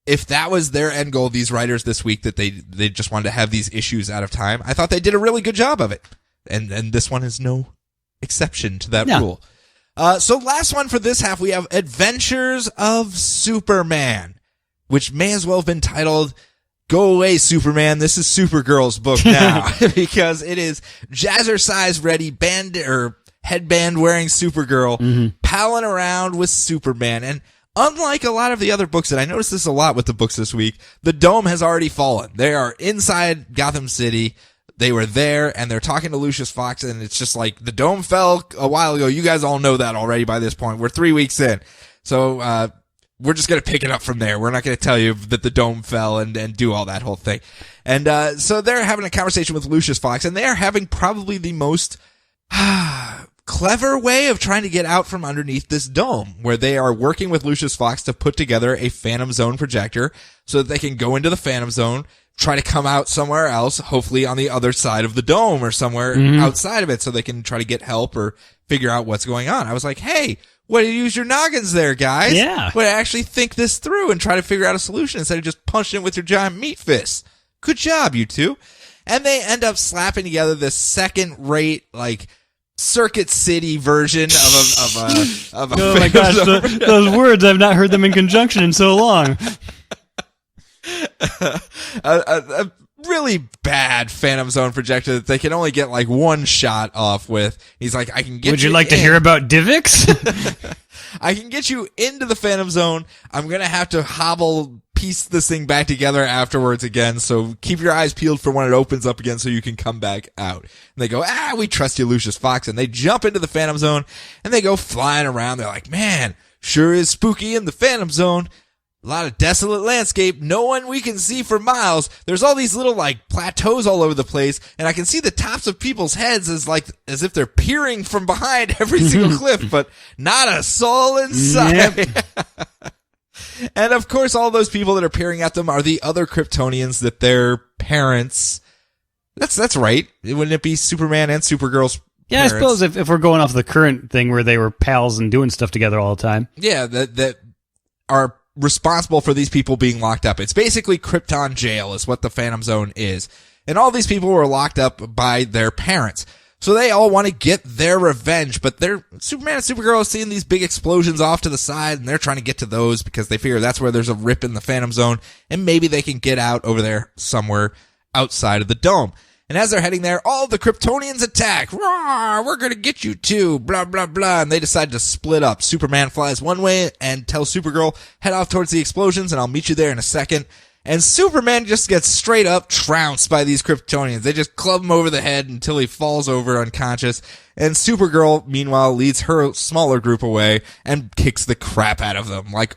if that was their end goal, these writers this week, that they just wanted to have these issues out of time, I thought they did a really good job of it. And this one is no exception to that No. rule. So last one for this half, we have Adventures of Superman, which may as well have been titled Go Away, Superman. This is Supergirl's book now because it is jazzercise ready headband wearing Supergirl palling around with Superman. And unlike a lot of the other books, and I noticed this a lot with the books this week, the dome has already fallen. They are inside Gotham City. They were there, and they're talking to Lucius Fox, and it's just like, the dome fell a while ago. You guys all know that already by this point. We're 3 weeks in. So, we're just going to pick it up from there. We're not going to tell you that the dome fell and do all that whole thing. And so they're having a conversation with Lucius Fox, and they are having probably the most clever way of trying to get out from underneath this dome, where they are working with Lucius Fox to put together a Phantom Zone projector so that they can go into the Phantom Zone, try to come out somewhere else, hopefully on the other side of the dome or somewhere outside of it, so they can try to get help or figure out what's going on. I was like, hey, way to use your noggins there, guys. Yeah. Way to actually think this through and try to figure out a solution instead of just punching it with your giant meat fists. Good job, you two. And they end up slapping together this second-rate, like, Circuit City version of a Oh my gosh, those words, I've not heard them in conjunction in so long. a really bad Phantom Zone projector that they can only get like one shot off with. He's like, I can get Would you like to hear about Divx? I can get you into the Phantom Zone. I'm going to have to piece this thing back together afterwards again. So keep your eyes peeled for when it opens up again so you can come back out. And they go, we trust you, Lucius Fox. And they jump into the Phantom Zone and they go flying around. They're like, man, sure is spooky in the Phantom Zone. A lot of desolate landscape, no one we can see for miles. There's all these little like plateaus all over the place, and I can see the tops of people's heads as if they're peering from behind every single cliff, but not a soul in sight. Yep. And of course, all those people that are peering at them are the other Kryptonians that their parents. That's right. Wouldn't it be Superman and Supergirl's? Yeah, parents? I suppose if we're going off the current thing where they were pals and doing stuff together all the time. Yeah, that are responsible for these people being locked up. It's basically Krypton jail is what the Phantom Zone is. And all these people were locked up by their parents. So they all want to get their revenge, but Superman and Supergirl are seeing these big explosions off to the side, and they're trying to get to those because they figure that's where there's a rip in the Phantom Zone, and maybe they can get out over there somewhere outside of the dome. And as they're heading there, all the Kryptonians attack. Roar, we're going to get you too, blah, blah, blah. And they decide to split up. Superman flies one way and tells Supergirl, head off towards the explosions and I'll meet you there in a second. And Superman just gets straight up trounced by these Kryptonians. They just club him over the head until he falls over unconscious. And Supergirl, meanwhile, leads her smaller group away and kicks the crap out of them. Like,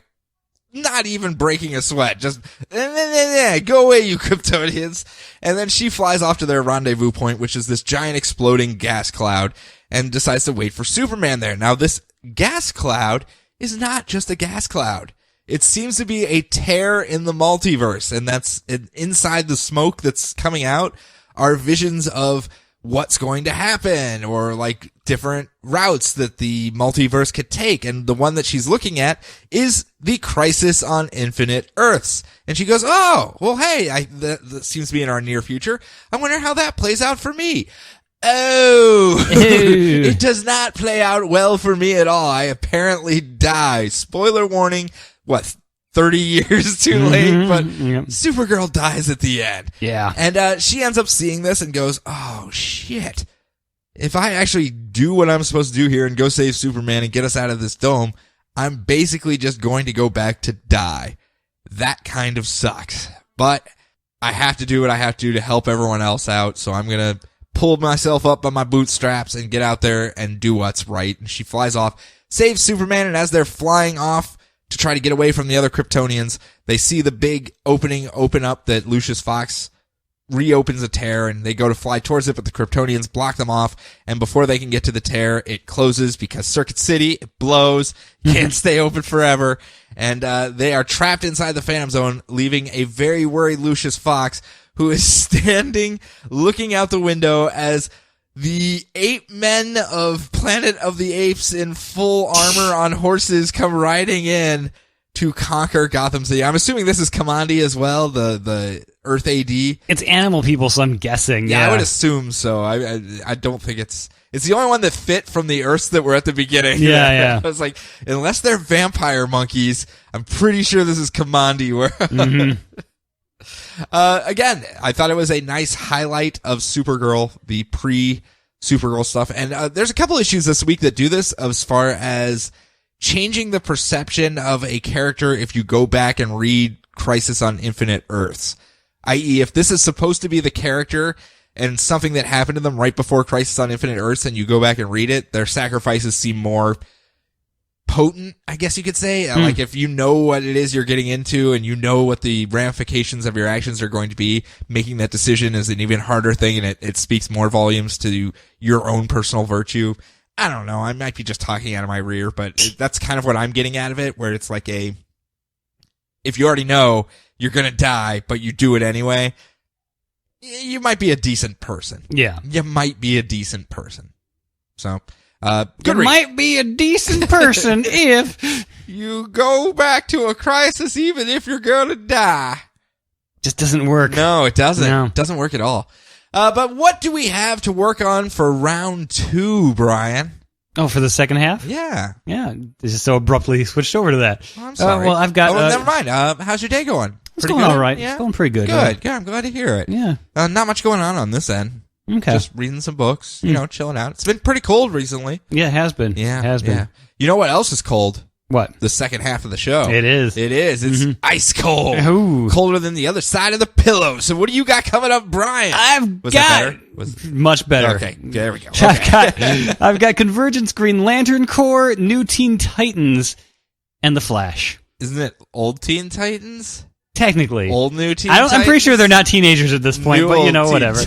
not even breaking a sweat. Just, go away, you Kryptonians. And then she flies off to their rendezvous point, which is this giant exploding gas cloud, and decides to wait for Superman there. Now, this gas cloud is not just a gas cloud. It seems to be a tear in the multiverse, and that's inside the smoke that's coming out are visions of what's going to happen, or like different routes that the multiverse could take. And the one that she's looking at is the Crisis on Infinite Earths. And she goes, oh, well, hey, that seems to be in our near future. I wonder how that plays out for me. Oh, it does not play out well for me at all. I apparently die. Spoiler warning. 30 years too late, but Supergirl dies at the end. Yeah. And she ends up seeing this and goes, oh, shit. If I actually do what I'm supposed to do here and go save Superman and get us out of this dome, I'm basically just going to go back to die. That kind of sucks. But I have to do what I have to do to help everyone else out, so I'm going to pull myself up by my bootstraps and get out there and do what's right. And she flies off, saves Superman, and as they're flying off to try to get away from the other Kryptonians, they see the big open up that Lucius Fox reopens a tear, and they go to fly towards it, but the Kryptonians block them off, and before they can get to the tear, it closes because Circuit City, it blows, can't stay open forever, and they are trapped inside the Phantom Zone, leaving a very worried Lucius Fox, who is standing looking out the window as the ape men of Planet of the Apes in full armor on horses come riding in to conquer Gotham City. I'm assuming this is Kamandi as well, the Earth AD. It's animal people, so I'm guessing. Yeah, I would assume so. I don't think it's the only one that fit from the Earths that were at the beginning. Yeah. I was like, unless they're vampire monkeys, I'm pretty sure this is Kamandi. Where again, I thought it was a nice highlight of Supergirl, the pre-Supergirl stuff. And there's a couple issues this week that do this as far as changing the perception of a character if you go back and read Crisis on Infinite Earths. I.e., if this is supposed to be the character and something that happened to them right before Crisis on Infinite Earths and you go back and read it, their sacrifices seem more potent, I guess you could say. Like if you know what it is you're getting into and you know what the ramifications of your actions are going to be, making that decision is an even harder thing, and it speaks more volumes to your own personal virtue. I don't know. I might be just talking out of my rear, but that's kind of what I'm getting out of it, where it's like if you already know you're going to die, but you do it anyway, you might be a decent person. Yeah. You might be a decent person. So, you might be a decent person if you go back to a crisis even if you're going to die. Just doesn't work. No, it doesn't. No. It doesn't work at all. But what do we have to work on for round 2, Brian? Oh, for the second half? Yeah. Yeah. This is so abruptly switched over to that. Oh, I'm sorry. Well, I've got... Oh, never mind. How's your day going? It's going all right. Yeah? It's going pretty good. Good. I'm glad to hear it. Yeah. Not much going on this end. Okay. Just reading some books, chilling out. It's been pretty cold recently. Yeah, it has been. Yeah. It has been. Yeah. You know what else is cold? What? The second half of the show. It is. It is. It's ice cold. Ooh. Colder than the other side of the pillow. So what do you got coming up, Brian? Was that better? Much better. Okay, there we go. Okay. I've got Convergence, Green Lantern Corps, New Teen Titans, and The Flash. Isn't it old Teen Titans? Technically. Old New Teen Titans? I'm pretty sure they're not teenagers at this point, but whatever.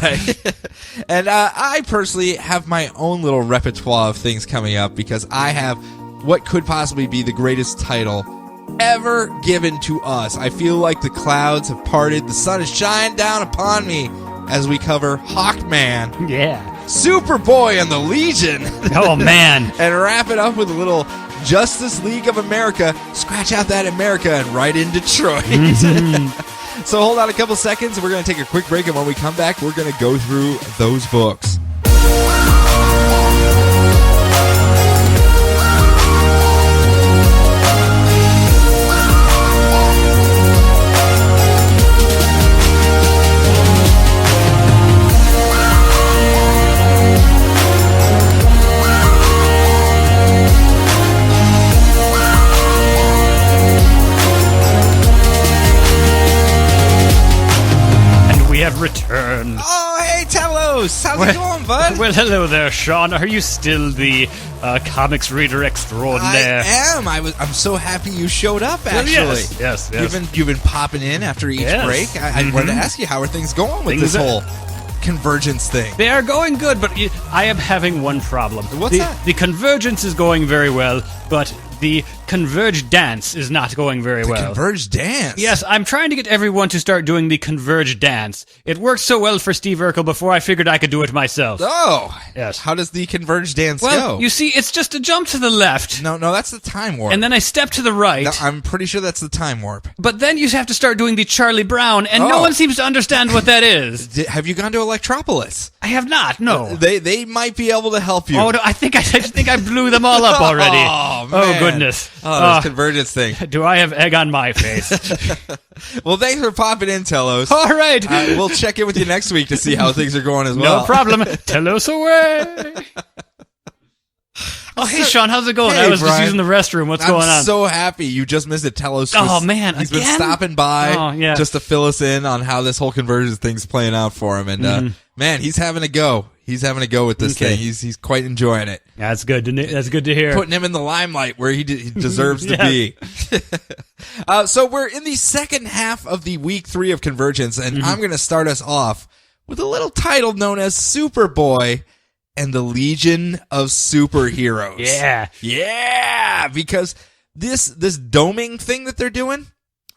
And I personally have my own little repertoire of things coming up because I have what could possibly be the greatest title ever given to us. I feel like the clouds have parted, the sun is shining down upon me as we cover Hawkman, Yeah. Superboy, and the Legion. Oh, man. And wrap it up with a little Justice League of America. Scratch out that America and right in Detroit. So hold on a couple seconds. We're going to take a quick break, and when we come back, we're going to go through those books. Have returned. Oh, hey, Telos! How's it going, bud? Well, hello there, Sean. Are you still the comics reader extraordinaire? I am. I'm so happy you showed up, actually. Well, yes. You've been popping in after each break. I wanted to ask you, how are things going with this whole Convergence thing? They are going good, but I am having one problem. What's that? The Convergence is going very well, but the Converge dance is not going very well. Converge dance? Yes, I'm trying to get everyone to start doing the Converge dance. It worked so well for Steve Urkel before I figured I could do it myself. Oh. Yes. How does the Converge dance Well, go? you see, it's just a jump to the left. No, that's the time warp. And then I step to the right. No, I'm pretty sure that's the time warp. But then you have to start doing the Charlie Brown, and no one seems to understand what that is. Have you gone to Electropolis? I have not, no. They might be able to help you. Oh, no, I think I blew them all up already. Oh, man. Oh, goodness. Oh, this Convergence thing. Do I have egg on my face? Well, thanks for popping in, Telos. All right. We'll check in with you next week to see how things are going as well. No problem. Telos away. Oh, hey, Sean, how's it going? Hey, I was Brian. just using the restroom. What's going on? I'm so happy you just missed it. Telos. Oh, man, He's been again? stopping by just to fill us in on how this whole Convergence thing's playing out for him. And, man, he's having a go. He's having a go with this thing. He's quite enjoying it. That's good to hear. Putting him in the limelight where he deserves to be. So we're in the second half of the week 3 of Convergence, and I'm going to start us off with a little title known as Superboy and the Legion of Superheroes. Yeah, because this doming thing that they're doing,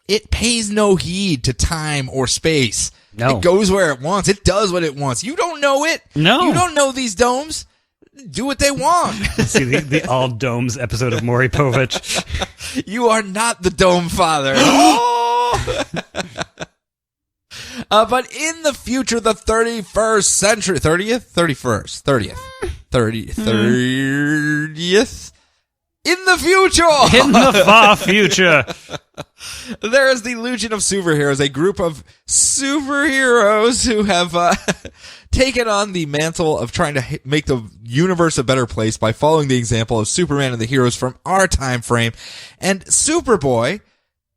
it pays no heed to time or space. No. It goes where it wants. It does what it wants. You don't know it. No. You don't know these domes. do what they want. See the All Domes episode of Maury Povich. You are not the Dome Father. Oh! But in the future, the 31st century, 30th? 31st. 30th? In the future! In the far future. There is the Legion of Superheroes, a group of superheroes who have taken on the mantle of trying to make the universe a better place by following the example of Superman and the heroes from our time frame. And Superboy,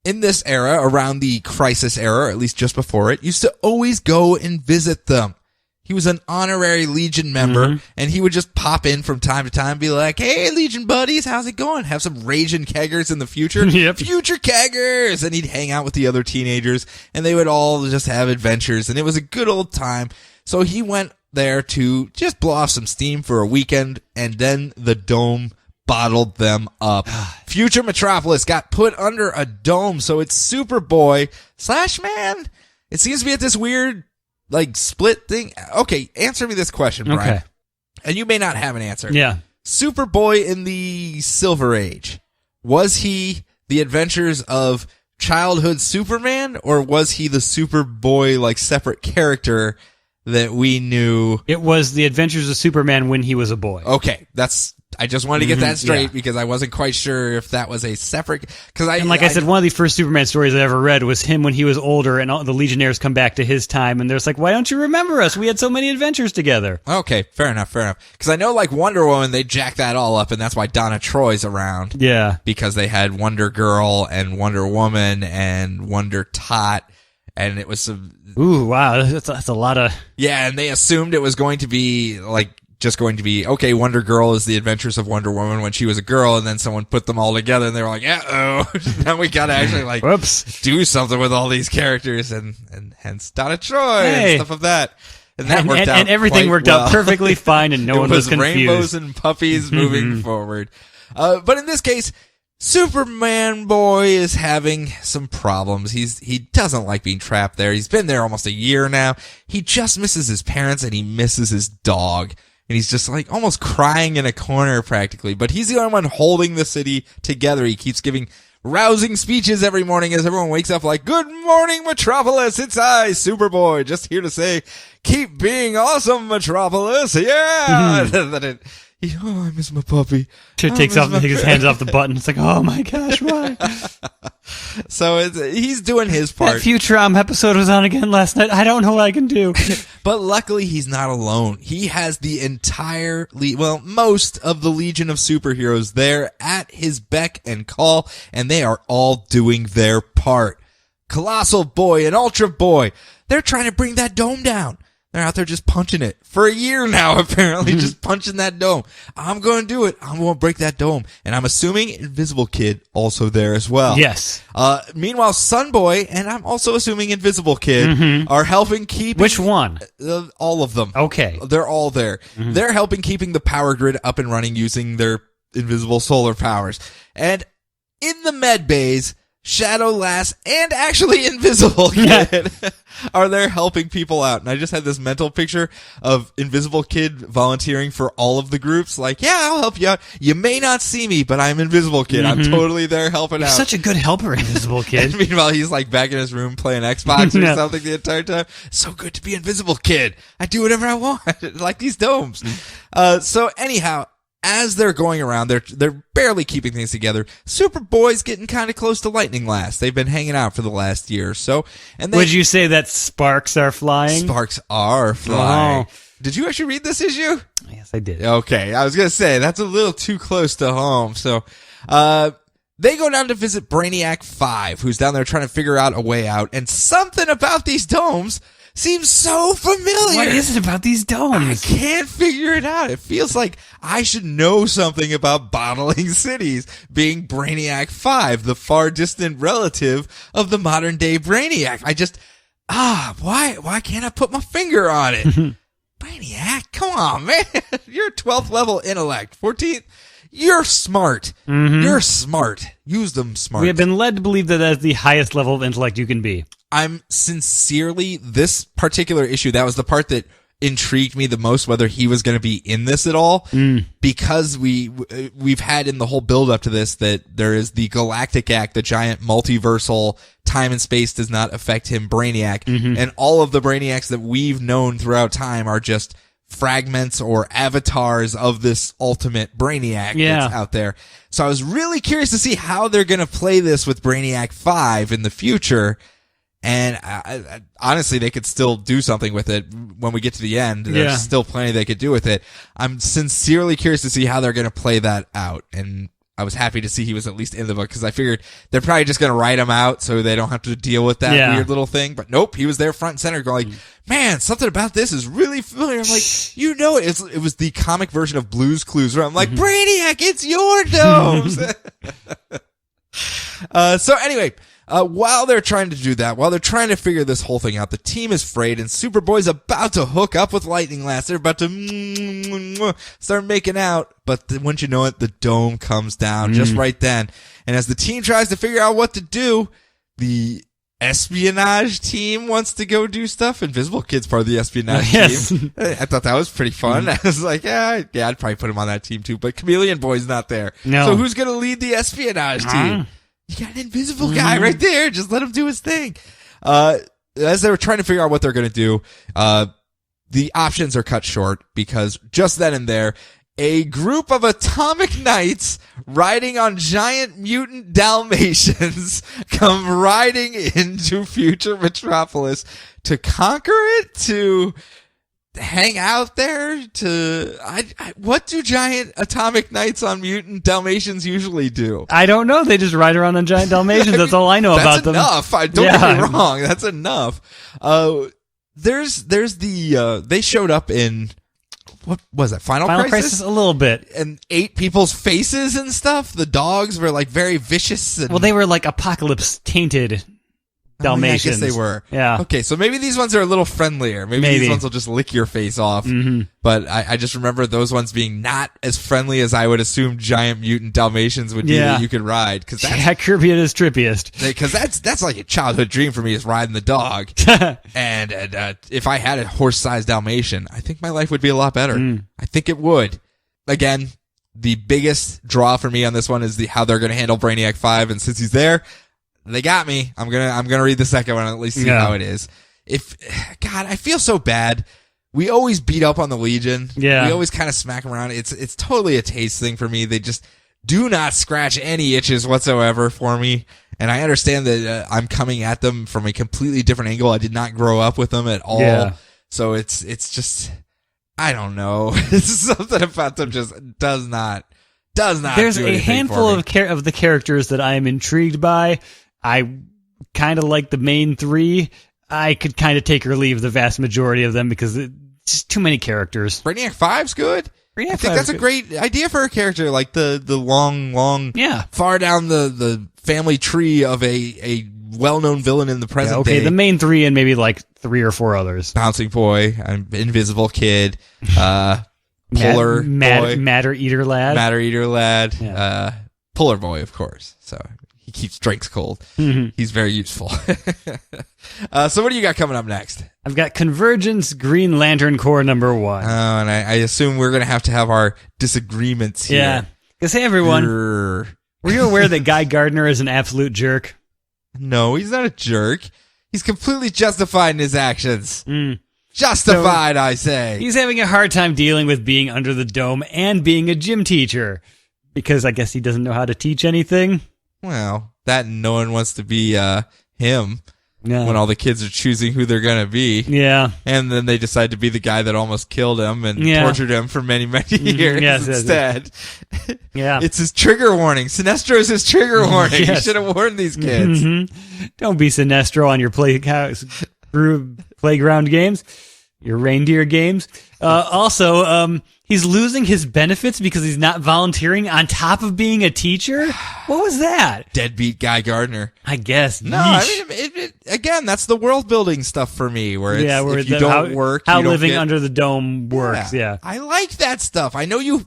in this era, around the Crisis era, or at least just before it, used to always go and visit them. He was an honorary Legion member, and he would just pop in from time to time and be like, hey, Legion buddies, how's it going? Have some raging keggers in the future. Yep. Future keggers! And he'd hang out with the other teenagers, and they would all just have adventures, and it was a good old time. So he went there to just blow off some steam for a weekend, and then the dome bottled them up. Future Metropolis got put under a dome, so it's Superboy / Man. It seems to be at this weird split thing. Okay, answer me this question, Brian. Okay. And you may not have an answer. Yeah. Superboy in the Silver Age, was he the adventures of childhood Superman, or was he the Superboy, separate character that we knew? It was the adventures of Superman when he was a boy. Okay, I just wanted to get that straight yeah. because I wasn't quite sure if that was a separate. And I said, one of the first Superman stories I ever read was him when he was older, and all the Legionnaires come back to his time, and they're like, "Why don't you remember us? We had so many adventures together." Okay, fair enough. Because I know, Wonder Woman, they jacked that all up, and that's why Donna Troy's around. Yeah, because they had Wonder Girl and Wonder Woman and Wonder Tot, and it was some. Ooh, wow, that's a lot of. Yeah, and they assumed it was going to be just going to be, okay, Wonder Girl is the adventures of Wonder Woman when she was a girl, and then someone put them all together, and they were like, uh-oh, now we gotta actually, whoops, do something with all these characters, and hence Donna Troy and stuff of that. And that worked out. And everything worked out perfectly fine, and no one was confused. Rainbows and puppies moving forward. But in this case, Superman boy is having some problems. He doesn't like being trapped there. He's been there almost a year now. He just misses his parents, and he misses his dog. And he's just almost crying in a corner practically. But he's the only one holding the city together. He keeps giving rousing speeches every morning as everyone wakes up good morning, Metropolis. It's I, Superboy, just here to say, keep being awesome, Metropolis. Yeah. I miss my puppy. Takes his hands off the button. It's oh my gosh, why? So he's doing his part. That Futurama episode was on again last night. I don't know what I can do. But luckily, he's not alone. He has the entire, most of the Legion of Superheroes there at his beck and call, and they are all doing their part. Colossal Boy and Ultra Boy, they're trying to bring that dome down. They're out there just punching it for a year now, apparently, just punching that dome. I'm going to do it. I'm going to break that dome. And I'm assuming Invisible Kid also there as well. Yes. Meanwhile, Sunboy, and I'm also assuming Invisible Kid, are helping keep... Which one? All of them. Okay. They're all there. They're helping keeping the power grid up and running using their invisible solar powers. And in the med bays, Shadow Lass and actually Invisible Kid are there helping people out. And I just had this mental picture of Invisible Kid volunteering for all of the groups. I'll help you out. You may not see me, but I'm Invisible Kid. I'm totally there helping out. Such a good helper, Invisible Kid. And meanwhile, he's back in his room playing Xbox or something the entire time. So good to be Invisible Kid. I do whatever I want. Like these domes. So anyhow, as they're going around, they're barely keeping things together. Superboy's getting kind of close to Lightning Lass. They've been hanging out for the last year or so. And would you say that sparks are flying? Sparks are flying. Oh. Did you actually read this issue? Yes, I did. Okay, I was gonna say that's a little too close to home. So, they go down to visit Brainiac 5, who's down there trying to figure out a way out. And something about these domes seems so familiar. What is it about these domes? I can't figure it out. It feels like I should know something about bottling cities, being Brainiac 5, the far distant relative of the modern day Brainiac. Why can't I put my finger on it? Brainiac, come on, man. You're 12th level intellect. 14th, you're smart. You're smart. Use them smart. We have been led to believe that that's the highest level of intellect you can be. I'm sincerely, this particular issue, that was the part that intrigued me the most, whether he was going to be in this at all, because we've had in the whole build up to this that there is the Galactic Act, the giant multiversal time and space does not affect him Brainiac, and all of the Brainiacs that we've known throughout time are just fragments or avatars of this ultimate Brainiac that's out there. So I was really curious to see how they're going to play this with Brainiac 5 in the future. And I, honestly, they could still do something with it when we get to the end. There's still plenty they could do with it. I'm sincerely curious to see how they're going to play that out. And I was happy to see he was at least in the book, because I figured they're probably just going to write him out so they don't have to deal with that weird little thing. But nope, he was there front and center going, man, something about this is really familiar. I'm like, it was the comic version of Blue's Clues where I'm like, Brainiac, it's your domes. So anyway, while they're trying to do that, while they're trying to figure this whole thing out, the team is frayed and Superboy's about to hook up with Lightning Lass. They're about to start making out, but wouldn't you know it, the dome comes down just right then. And as the team tries to figure out what to do, the espionage team wants to go do stuff. Invisible Kid's part of the espionage team. I thought that was pretty fun. I was like, yeah, I'd probably put him on that team too, but Chameleon Boy's not there. No. So who's going to lead the espionage team? You got an invisible guy right there. Just let him do his thing. As they were trying to figure out what they're going to do, the options are cut short because just then and there, a group of atomic knights riding on giant mutant Dalmatians come riding into future Metropolis to conquer it, to hang out there, what do giant atomic knights on mutant Dalmatians usually do? I don't know. They just ride around on giant Dalmatians. That's all I know about them. That's enough. Don't get me wrong. That's enough. There's they showed up in, what was that? Final Crisis? A little bit. And ate people's faces and stuff. The dogs were like very vicious. And, well, they were like apocalypse tainted Dalmatians. I guess they were. Yeah. Okay, so maybe these ones are a little friendlier. Maybe these ones will just lick your face off. But I just remember those ones being not as friendly as I would assume giant mutant Dalmatians would be that you could ride. Cause that's Kirby at his trippiest. Because that's like a childhood dream for me, is riding the dog. and if I had a horse-sized Dalmatian, I think my life would be a lot better. I think it would. Again, the biggest draw for me on this one is how they're going to handle Brainiac 5. And since he's there, they got me. I'm gonna read the second one and at least see how it is. God, I feel so bad. We always beat up on the Legion. Yeah. We always kind of smack them around. It's totally a taste thing for me. They just do not scratch any itches whatsoever for me. And I understand that I'm coming at them from a completely different angle. I did not grow up with them at all. Yeah. So it's just, I don't know. It's something about them just does not There's do a handful of the characters that I am intrigued by. I kind of like the main three. I could kind of take or leave the vast majority of them because it's just too many characters. Brainiac 5's good. I think that's a great idea for a character, like the long, far down the family tree of a well-known villain in the present day. The main three and maybe like 3 or 4 others. Bouncing Boy, Invisible Kid, Polar Boy. Matter Eater Lad. Yeah. Polar Boy, of course. So he keeps drinks cold. He's very useful. So what do you got coming up next? I've got Convergence Green Lantern Corps #1. Oh, and I assume we're going to have our disagreements here. Yeah. Because, hey, everyone, were you aware that Guy Gardner is an absolute jerk? No, he's not a jerk. He's completely justified in his actions. Justified, I say. He's having a hard time dealing with being under the dome and being a gym teacher. Because I guess he doesn't know how to teach anything. Well, that no one wants to be him when all the kids are choosing who they're going to be. Yeah. And then they decide to be the guy that almost killed him and tortured him for many, many years instead. Yeah. It's his trigger warning. Sinestro's his trigger warning. He should have warned these kids. Don't be Sinestro on your playground games, your reindeer games. Also, he's losing his benefits because he's not volunteering on top of being a teacher? What was that? Deadbeat Guy Gardner. I guess. No, I mean, again, that's the world building stuff for me, where if you don't work, how you don't living under the dome works. Yeah. I like that stuff. I know you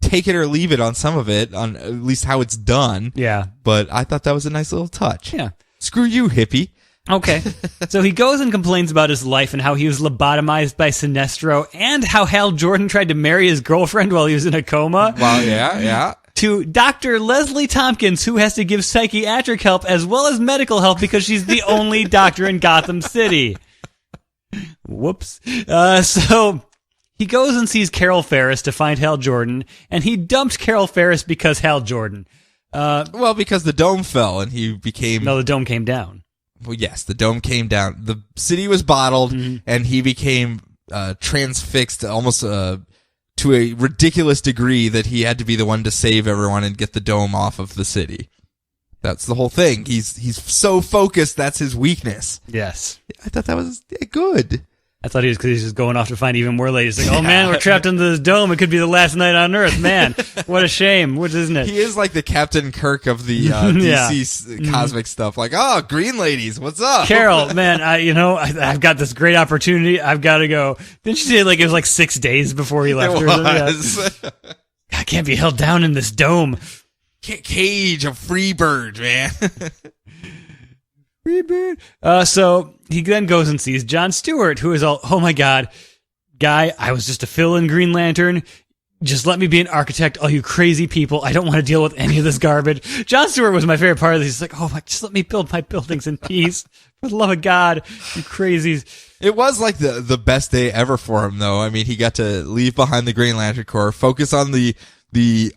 take it or leave it on some of it, on at least how it's done. Yeah. But I thought that was a nice little touch. Yeah. Screw you, hippie. Okay. So he goes and complains about his life and how he was lobotomized by Sinestro and how Hal Jordan tried to marry his girlfriend while he was in a coma. Well, yeah. To Dr. Leslie Tompkins, who has to give psychiatric help as well as medical help because she's the only doctor in Gotham City. Whoops. So he goes and sees Carol Ferris to find Hal Jordan, and he dumped Carol Ferris because Hal Jordan. Well, because the dome fell and he became... No, the dome came down. Well, yes, the dome came down. The city was bottled, and he became transfixed almost to a ridiculous degree that he had to be the one to save everyone and get the dome off of the city. That's the whole thing. He's so focused, that's his weakness. Yes. I thought that was good. I thought he was because he's just going off to find even more ladies. Like, oh man, we're trapped into this dome. It could be the last night on Earth. Man, what a shame. What isn't it? He is like the Captain Kirk of the DC cosmic stuff. Like, oh, green ladies, what's up? Carol, man, I've got this great opportunity. I've got to go. Didn't you say like it was like 6 days before he left? It was. Yeah. I can't be held down in this dome. Cage of free bird, man. So he then goes and sees John Stewart, who is all, oh my God, guy, I was just a fill-in Green Lantern. Just let me be an architect, all you crazy people. I don't want to deal with any of this garbage. John Stewart was my favorite part of this. He's like, oh my, just let me build my buildings in peace. For the love of God, you crazies. It was like the best day ever for him, though. I mean, he got to leave behind the Green Lantern Corps, focus on the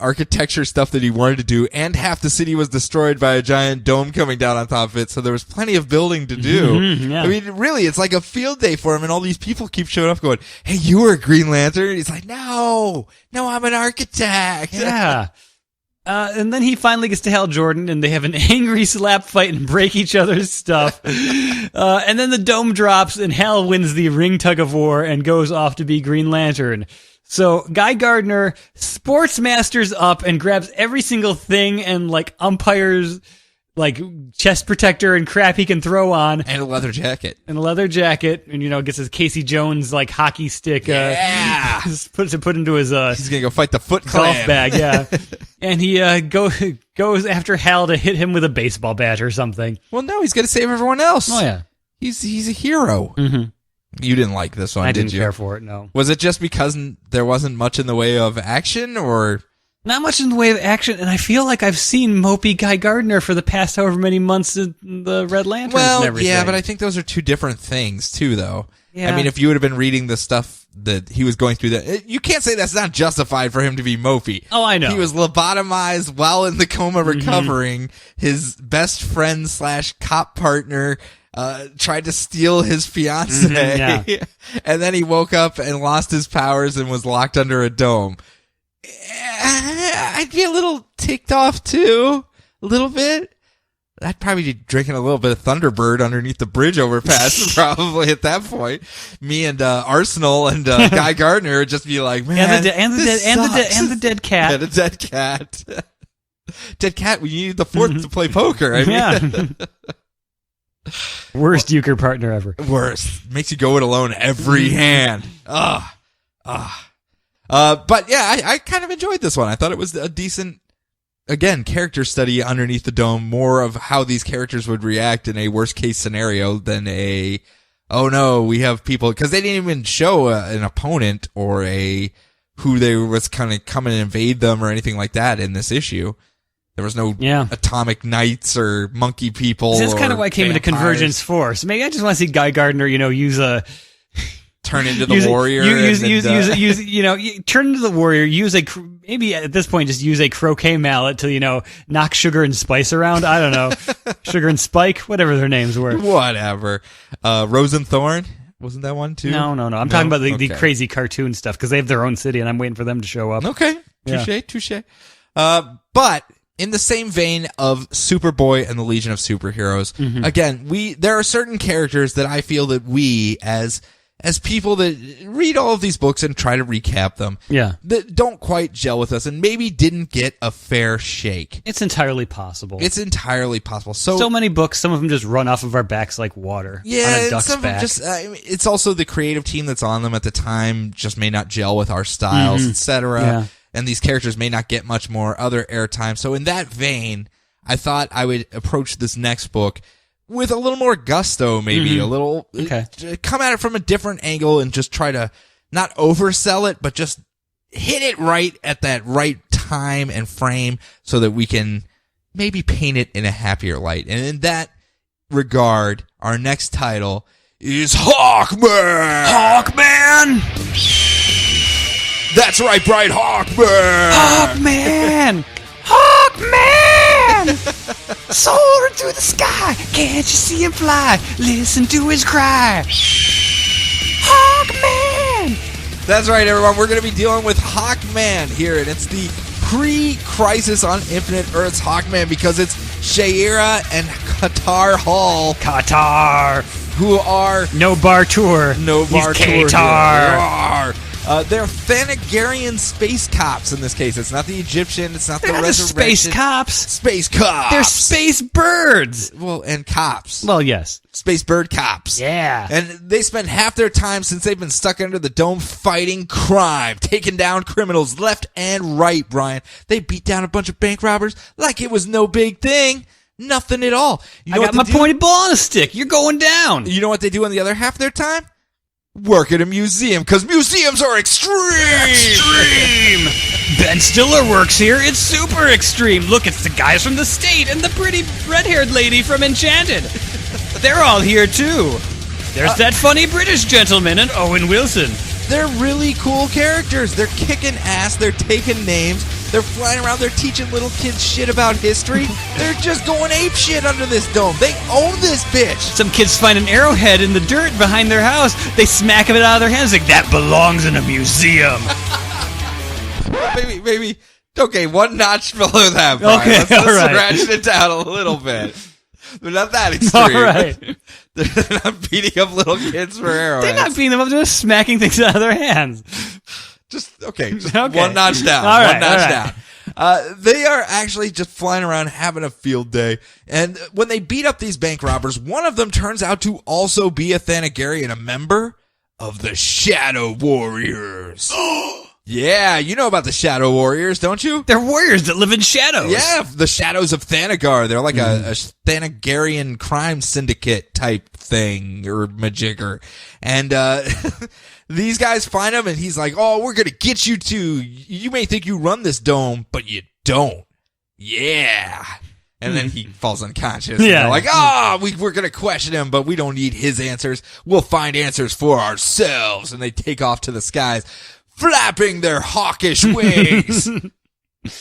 architecture stuff that he wanted to do, and half the city was destroyed by a giant dome coming down on top of it, so there was plenty of building to do. Yeah. I mean, really, it's like a field day for him, and all these people keep showing up going, hey, you were a Green Lantern? He's like, no, I'm an architect. Yeah. And then he finally gets to Hal Jordan, and they have an angry slap fight and break each other's stuff. And then the dome drops, and Hal wins the ring tug of war and goes off to be Green Lantern. So Guy Gardner sports masters up and grabs every single thing and like umpires, like chest protector and crap he can throw on. And a leather jacket. And gets his Casey Jones like hockey stick. Yeah. Put into his he's gonna go fight the Foot golf Clan. bag. Yeah. And he goes after Hal to hit him with a baseball bat or something. Well, no, he's gonna save everyone else. Oh yeah. He's a hero. Mm-hmm. You didn't like this one, I did didn't you? care for it, no. Was it just because there wasn't much in the way of action, or? Not much in the way of action, and I feel like I've seen mopey Guy Gardner for the past however many months in the Red Lanterns and everything. Yeah, but I think those are two different things, too, though. Yeah. I mean, if you would have been reading the stuff that he was going through, you can't say that's not justified for him to be mopey. Oh, I know. He was lobotomized while in the coma recovering. His best friend / cop partner tried to steal his fiance, and then he woke up and lost his powers and was locked under a dome. I'd be a little ticked off too, a little bit. I'd probably be drinking a little bit of Thunderbird underneath the bridge overpass probably at that point. Me and Arsenal and Guy Gardner would just be like, man, and the dead cat. Yeah, the dead cat. Dead cat. We need the fourth to play poker. I mean, Worst euchre partner ever. Worst. Makes you go it alone every hand. But yeah, I kind of enjoyed this one. I thought it was a decent, again, character study underneath the dome, more of how these characters would react in a worst case scenario than a, oh no, we have people, because they didn't even show an opponent or who they was kind of come and invade them or anything like that in this issue. There was no atomic knights or monkey people. That's kind of why I came into Convergence Force. Maybe I just want to see Guy Gardner, use a turn into the warrior. Turn into the warrior. Maybe at this point just use a croquet mallet to knock Sugar and Spice around. I don't know, Sugar and Spike, whatever their names were. Whatever. Rose and Thorn. Wasn't that one too? No. I'm talking about the crazy cartoon stuff because they have their own city and I'm waiting for them to show up. Okay. Touche. But in the same vein of Superboy and the Legion of Superheroes, again, there are certain characters that I feel that we, as people that read all of these books and try to recap them, that don't quite gel with us and maybe didn't get a fair shake. It's entirely possible. So many books, some of them just run off of our backs like water on a duck's back. It's also the creative team that's on them at the time just may not gel with our styles, etc. Yeah. And these characters may not get much more other airtime. So in that vein, I thought I would approach this next book with a little more gusto, maybe a little, come at it from a different angle and just try to not oversell it, but just hit it right at that right time and frame so that we can maybe paint it in a happier light. And in that regard, our next title is Hawkman! Hawkman! That's right, Bright, Hawkman! Hawkman! Hawkman! Soaring through the sky, can't you see him fly? Listen to his cry. Hawkman! That's right, everyone. We're going to be dealing with Hawkman here, and it's the pre-Crisis on Infinite Earths Hawkman because it's Shaira and Qatar Hall. Qatar! Who are... No bar tour. No bar He's tour. Qatar! They're Thanagarian space cops in this case. It's not the Egyptian. It's not the They're not the resurrection. space cops. Space cops. They're space birds. Well, and cops. Well, yes. Space bird cops. Yeah. And they spend half their time since they've been stuck under the dome fighting crime, taking down criminals left and right, Brian. They beat down a bunch of bank robbers like it was no big thing. Nothing at all. You know I got my pointed ball on a stick. You're going down. You know what they do on the other half of their time? Work at a museum, because museums are extreme! Extreme! Ben Stiller works here. It's super extreme. Look, it's the guys from The State and the pretty red-haired lady from Enchanted. They're all here, too. There's that funny British gentleman and Owen Wilson. They're really cool characters. They're kicking ass. They're taking names. They're flying around. They're teaching little kids shit about history. They're just going ape shit under this dome. They own this bitch. Some kids find an arrowhead in the dirt behind their house. They smack it out of their hands like, that belongs in a museum. Maybe. Okay, one notch below that, Brian. Okay, let's ratchet it down a little bit. They're not that extreme. All right. They're not beating up little kids for arrowheads. They're not beating them up, they're just smacking things out of their hands. Just Okay. one notch down. All right, one notch all right. down. They are actually just flying around having a field day. And when they beat up these bank robbers, one of them turns out to also be a Thanagarian, a member of the Shadow Warriors. Yeah, you know about the Shadow Warriors, don't you? They're warriors that live in shadows. Yeah, the Shadows of Thanagar. They're like a Thanagarian crime syndicate type thing, or majigger. And these guys find him, and he's like, oh, we're going to get you too. You may think you run this dome, but you don't. Yeah. And then he falls unconscious. Yeah. And they're like, we're going to question him, but we don't need his answers. We'll find answers for ourselves. And they take off to the skies, flapping their hawkish wings. And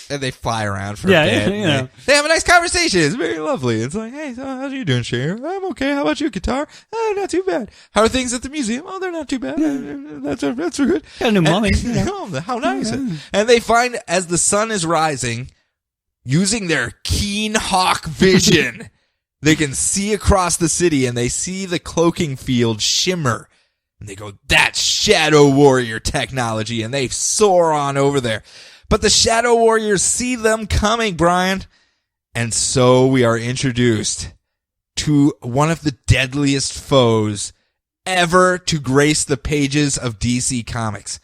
they fly around for a bit. Yeah. They have a nice conversation. It's very lovely. It's like, hey, so how you doing, Cher? I'm okay. How about you, Qatar? Not too bad. How are things at the museum? Oh, they're not too bad. That's good. Got a new mummy. Oh, how nice. And they find, as the sun is rising, using their keen hawk vision, they can see across the city, and they see the cloaking field shimmer. And they go, that's Shadow Warrior technology, and they soar on over there. But the Shadow Warriors see them coming, Brian. And so we are introduced to one of the deadliest foes ever to grace the pages of DC Comics.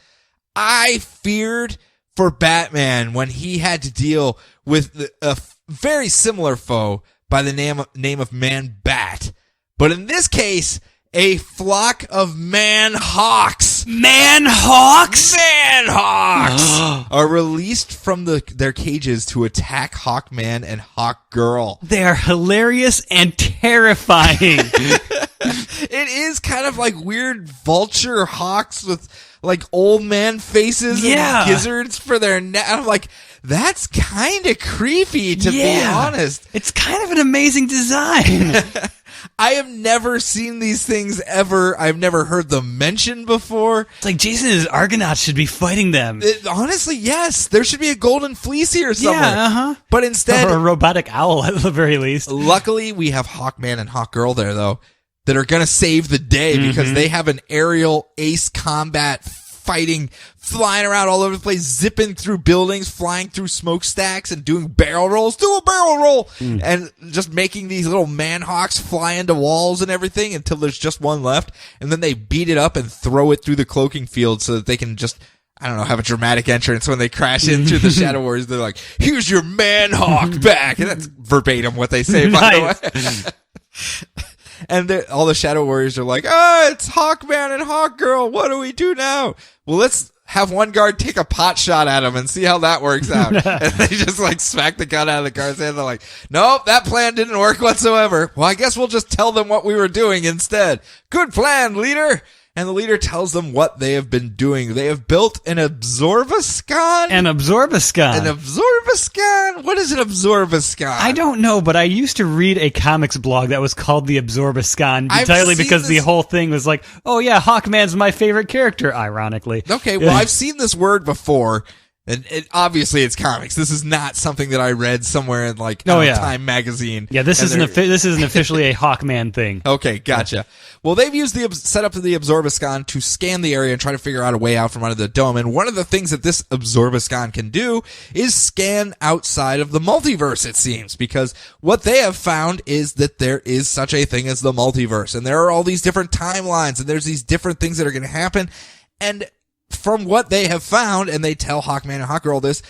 I feared for Batman when he had to deal with a very similar foe by the name of Man-Bat. But in this case, a flock of man-hawks. Man-hawks? Man-hawks are released from their cages to attack Hawkman and Hawkgirl. They are hilarious and terrifying. It is kind of like weird vulture hawks with like old man faces and gizzards for their neck. I'm like, that's kind of creepy, to be honest. It's kind of an amazing design. I have never seen these things ever. I've never heard them mentioned before. It's like Jason and his Argonauts should be fighting them. Honestly, yes. There should be a golden fleece here somewhere. Yeah, But instead... Or a robotic owl, at the very least. Luckily, we have Hawkman and Hawkgirl there, though, that are going to save the day because they have an aerial ace combat fighting, flying around all over the place, zipping through buildings, flying through smokestacks, and doing barrel rolls. Do a barrel roll! And just making these little man-hawks fly into walls and everything until there's just one left. And then they beat it up and throw it through the cloaking field so that they can just, I don't know, have a dramatic entrance when they crash into the Shadow Warriors. They're like, here's your man-hawk back! And that's verbatim what they say, by the way. And all the Shadow Warriors are like, it's Hawkman and Hawkgirl. What do we do now? Well, let's have one guard take a pot shot at him and see how that works out. And they just like smack the gun out of the guard's hand. They're like, nope, that plan didn't work whatsoever. Well, I guess we'll just tell them what we were doing instead. Good plan, leader. And the leader tells them what they have been doing. They have built an Absorbiscon. An Absorbiscon. An Absorbiscon? What is an Absorbiscon? I don't know, but I used to read a comics blog that was called the Absorbiscon entirely because the whole thing was like, oh yeah, Hawkman's my favorite character, ironically. Okay, well, I've seen this word before. And obviously it's comics. This is not something that I read somewhere in like Time magazine. Yeah, this isn't officially a Hawkman thing. Okay, gotcha. Well, they've used the setup of the Absorbiscon to scan the area and try to figure out a way out from under the dome. And one of the things that this Absorbiscon can do is scan outside of the multiverse, it seems, because what they have found is that there is such a thing as the multiverse, and there are all these different timelines, and there's these different things that are going to happen. And from what they have found, and they tell Hawkman and Hawkgirl this,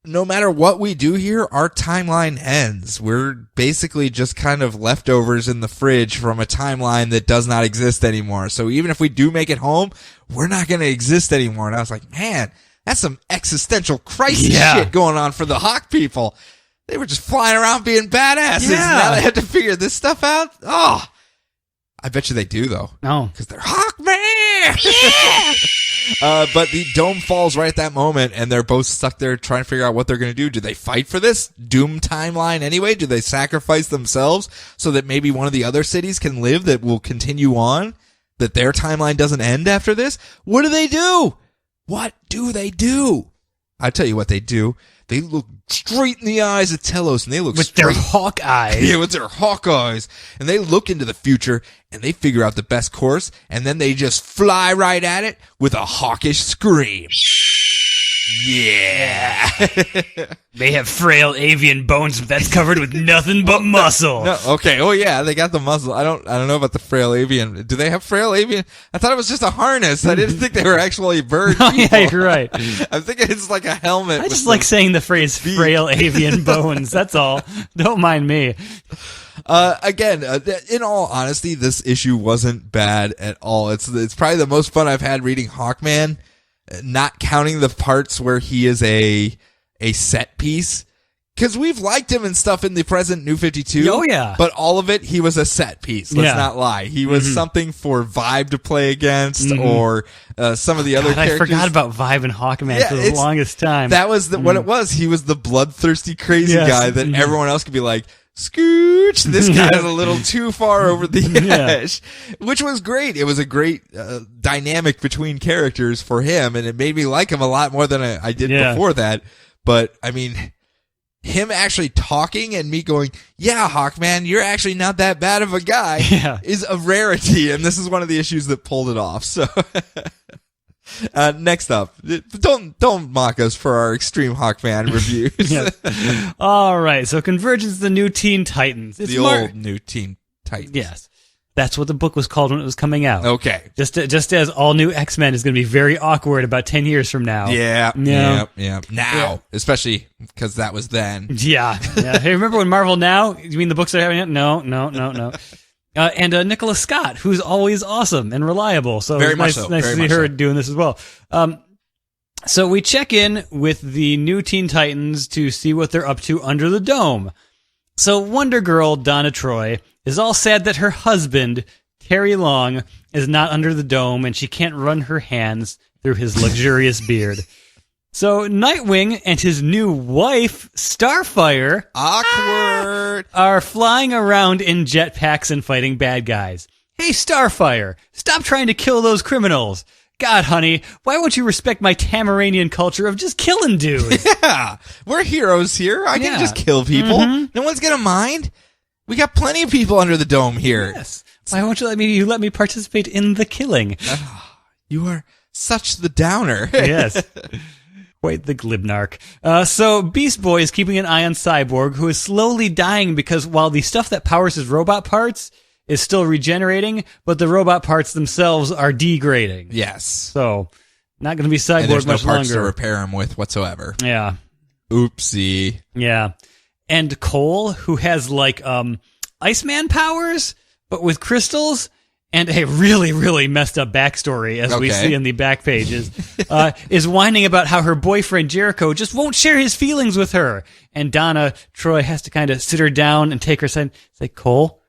no matter what we do here, our timeline ends. We're basically just kind of leftovers in the fridge from a timeline that does not exist anymore. So even if we do make it home, we're not going to exist anymore. And I was like, man, that's some existential crisis shit going on for the Hawk people. They were just flying around being badasses. Yeah. Now they have to figure this stuff out. Oh, I bet you they do, though. No. Because they're Hawkman! Yeah! But the dome falls right at that moment, and they're both stuck there trying to figure out what they're going to do. Do they fight for this Doom timeline anyway? Do they sacrifice themselves so that maybe one of the other cities can live that will continue on? That their timeline doesn't end after this? What do they do? What do they do? I'll tell you what they do. They look straight in the eyes of Telos, and they look with their hawk eyes. Yeah, with their hawk eyes. And they look into the future, and they figure out the best course, and then they just fly right at it with a hawkish scream. Yeah. They have frail avian bones, but that's covered with nothing but muscle. No, okay. Oh yeah, they got the muscle. I don't know about the frail avian. Do they have frail avian? I thought it was just a harness. I didn't think they were actually bird people. Oh, yeah, you're right. I'm thinking it's like a helmet. I just like saying the phrase frail avian bones. That's all. Don't mind me. Again, in all honesty, this issue wasn't bad at all. It's probably the most fun I've had reading Hawkman. Not counting the parts where he is a set piece. Because we've liked him and stuff in the present New 52. Oh, yeah. But all of it, he was a set piece. Let's not lie. He was something for Vibe to play against or some of the other characters. I forgot about Vibe and Hawkman for the longest time. That was what it was. He was the bloodthirsty, crazy guy that everyone else could be like, Scooch, this guy's a little too far over the edge, which was great. It was a great dynamic between characters for him, and it made me like him a lot more than I did before that. But, I mean, him actually talking and me going, yeah, Hawkman, you're actually not that bad of a guy, is a rarity, and this is one of the issues that pulled it off. So... next up, don't mock us for our extreme Hawkman reviews. All right, so Convergence, the new Teen Titans. It's the old new Teen Titans. Yes. That's what the book was called when it was coming out. Okay. Just as all new X-Men is going to be very awkward about 10 years from now. Yeah. Now, especially because that was then. Yeah. Hey, remember when Marvel Now? You mean the books are having it? No. And Nicola Scott, who's always awesome and reliable. So very nice much so. Nice to see her doing this as well. So we check in with the new Teen Titans to see what they're up to under the dome. So Wonder Girl, Donna Troy, is all sad that her husband, Terry Long, is not under the dome and she can't run her hands through his luxurious beard. So Nightwing and his new wife, Starfire, awkward, are flying around in jetpacks and fighting bad guys. Hey, Starfire, stop trying to kill those criminals. God, honey, why won't you respect my Tamaranian culture of just killing dudes? Yeah, we're heroes here. I can just kill people. No one's gonna mind. We got plenty of people under the dome here. Yes. Why won't you let me participate in the killing? You are such the downer. Yes. Quite the glibnarch. So Beast Boy is keeping an eye on Cyborg, who is slowly dying because while the stuff that powers his robot parts is still regenerating, but the robot parts themselves are degrading. Yes. So not going to be Cyborg and there's much no parts longer. to repair him with whatsoever. Yeah. Oopsie. Yeah. And Cole, who has like Iceman powers, but with crystals, and a really, really messed up backstory, as we see in the back pages, is whining about how her boyfriend Jericho just won't share his feelings with her. And Donna Troy has to kind of sit her down and take her side and say, Cole,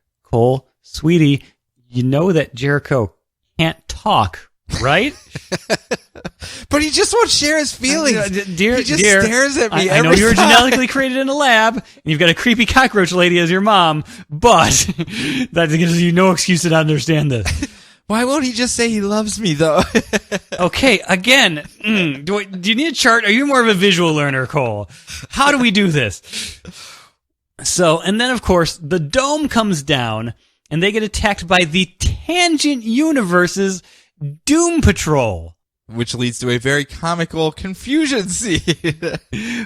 sweetie, you know that Jericho can't talk, right? But he just won't share his feelings. Dear, he just stares at me I know every you were time. genetically created in a lab, and you've got a creepy cockroach lady as your mom, but that gives you no excuse to not understand this. Why won't he just say he loves me, though? Okay, again, do you need a chart? Are you more of a visual learner, Cole? How do we do this? So, and then, of course, the dome comes down, and they get attacked by the Tangent Universe's Doom Patrol. Which leads to a very comical confusion scene.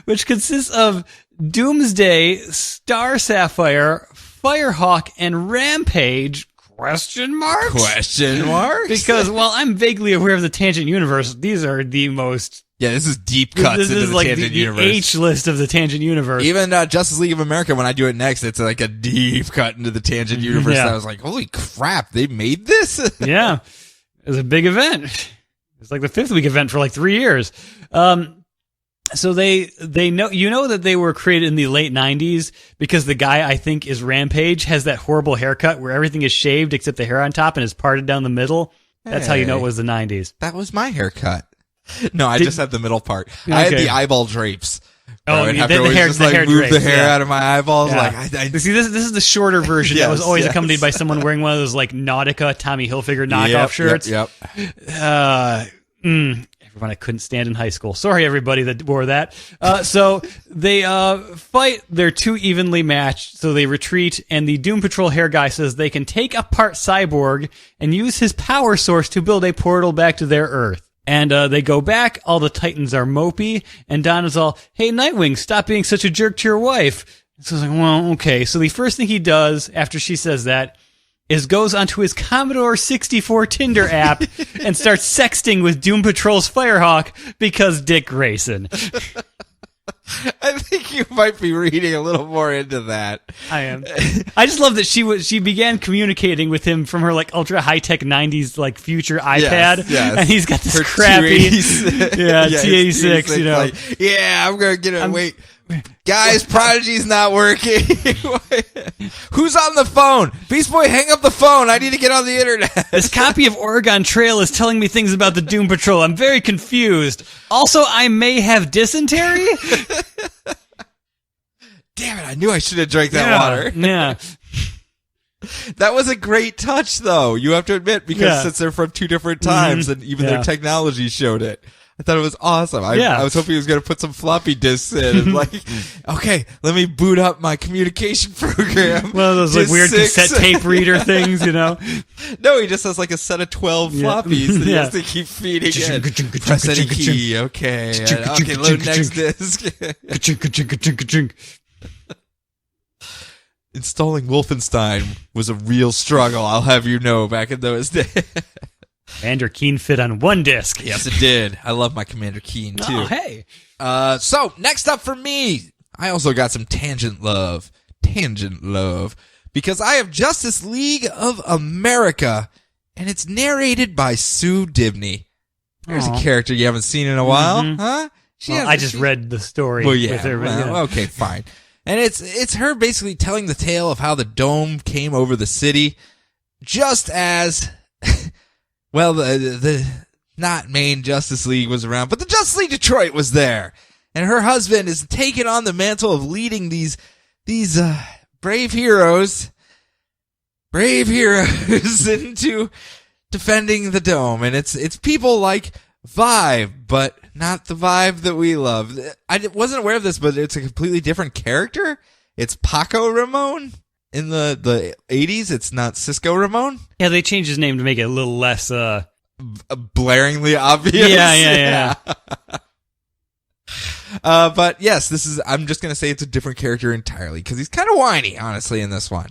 Which consists of Doomsday, Star Sapphire, Firehawk, and Rampage, question marks? Question marks? Because while I'm vaguely aware of the Tangent Universe, these are the most... Yeah, this is deep cuts this into is the like Tangent the Universe. H list of the Tangent Universe. Even Justice League of America, when I do it next, it's like a deep cut into the Tangent Universe. Yeah. I was like, holy crap, they made this? Yeah. It was a big event. It's like the 5th week event for like 3 years. So they know that they were created in the late 90s because the guy I think is Rampage has that horrible haircut where everything is shaved except the hair on top and is parted down the middle. That's how you know it was the 90s. That was my haircut. No, I just had the middle part. Okay. I had the eyeball drapes. Oh, I'd have the to always hair- just the like hair move the drapes, hair yeah. out of my eyeballs. Yeah. Like I See, this is the shorter version that was always yes. accompanied by someone wearing one of those like Nautica Tommy Hilfiger knockoff shirts. Yep. Everyone I couldn't stand in high school. Sorry, everybody that wore that. So they fight. They're too evenly matched, so they retreat. And the Doom Patrol hair guy says they can take apart Cyborg and use his power source to build a portal back to their Earth. And they go back. All the Titans are mopey. And Donna's all, "Hey, Nightwing, stop being such a jerk to your wife." So I was like, well, okay. So the first thing he does after she says that is goes onto his Commodore 64 Tinder app and starts sexting with Doom Patrol's Firehawk because Dick Grayson. I think you might be reading a little more into that. I am. I just love that she began communicating with him from her like ultra high tech 90s like future iPad, yes. and he's got this Her crappy, 286. T86, you know. Like, yeah, I'm gonna get it. Wait, guys, Prodigy's not working. Who's on the phone? Beast Boy, hang up the phone. I need to get on the internet. This copy of Oregon Trail is telling me things about the Doom Patrol. I'm very confused. Also, I may have dysentery. Damn it! I knew I should have drank that water. Yeah. That was a great touch, though. You have to admit, because since they're from two different times, and even their technology showed it. I thought it was awesome. I was hoping he was going to put some floppy disks in and like, okay, let me boot up my communication program. One of those like weird cassette tape reader things, you know? No, he just has like a set of 12 floppies that he has to keep feeding in. Press any key. Okay. Okay, load next disk. Installing Wolfenstein was a real struggle, I'll have you know, back in those days. Commander Keen fit on one disc. Yes, it did. I love my Commander Keen, too. Oh, hey. So, next up for me, I also got some tangent love. Tangent love. Because I have Justice League of America, and it's narrated by Sue Dibney. There's a character you haven't seen in a while, huh? I just read the story. Well, yeah. With her, Okay, fine. And it's her basically telling the tale of how the dome came over the city, just as... Well, the not main Justice League was around, but the Justice League Detroit was there. And her husband is taking on the mantle of leading these brave heroes into defending the dome. And it's people like Vibe, but not the Vibe that we love. I wasn't aware of this, but it's a completely different character. It's Paco Ramon. In the 80s, it's not Cisco Ramon. Yeah, they changed his name to make it a little less blaringly obvious. Yeah. But yes, I'm just gonna say it's a different character entirely because he's kind of whiny, honestly, in this one.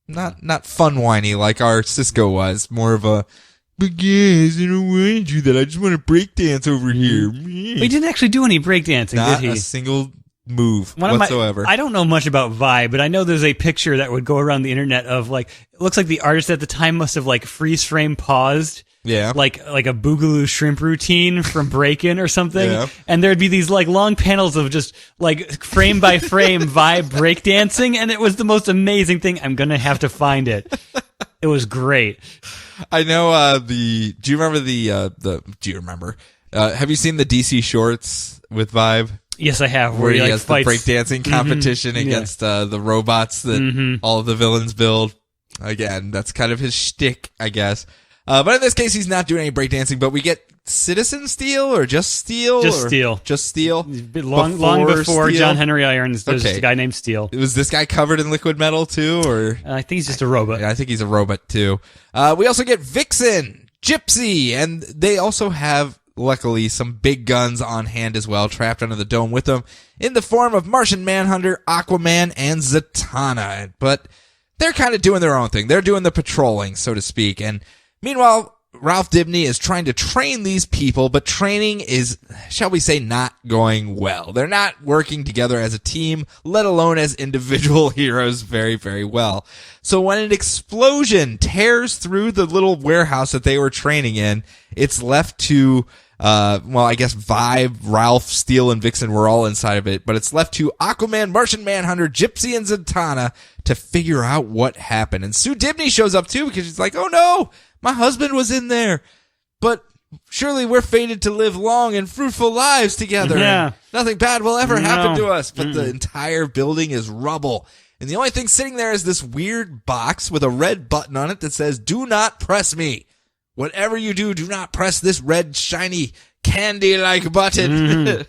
Not fun whiny like our Cisco was. More of a, but yes, I don't want to do that. I just want to break dance over here. He didn't actually do any breakdancing, Not did he? a single move whatsoever. I don't know much about Vibe, but I know there's a picture that would go around the internet of like, it looks like the artist at the time must have like freeze frame paused. Yeah. Like a Boogaloo shrimp routine from Break-In or something. Yeah. And there'd be these like long panels of just like frame by frame Vibe breakdancing. And it was the most amazing thing. I'm going to have to find it. It was great. I know, do you remember have you seen the DC shorts with Vibe? Yes, I have. Where he like has fights. the breakdancing competition against the robots that all of the villains build. Again, that's kind of his shtick, I guess. But in this case, he's not doing any breakdancing, but we get Citizen Steel or just Steel? Just Steel. Just Steel? Long before Steel? John Henry Irons, there's Okay. a guy named Steel. Was this guy covered in liquid metal too, or? I think he's just a robot. I think he's a robot too. We also get Vixen, Gypsy, and they also have, luckily, some big guns on hand as well, trapped under the dome with them in the form of Martian Manhunter, Aquaman, and Zatanna. But they're kind of doing their own thing. They're doing the patrolling, so to speak. And meanwhile, Ralph Dibny is trying to train these people, but training is, shall we say, not going well. They're not working together as a team, let alone as individual heroes very, very well. So when an explosion tears through the little warehouse that they were training in, it's left to, I guess Vibe, Ralph, Steel, and Vixen were all inside of it, but it's left to Aquaman, Martian Manhunter, Gypsy, and Zatanna to figure out what happened. And Sue Dibny shows up too because she's like, oh no! My husband was in there, but surely we're fated to live long and fruitful lives together. Yeah. And nothing bad will ever happen to us. But the entire building is rubble. And the only thing sitting there is this weird box with a red button on it that says, do not press me. Whatever you do, do not press this red, shiny, candy-like button.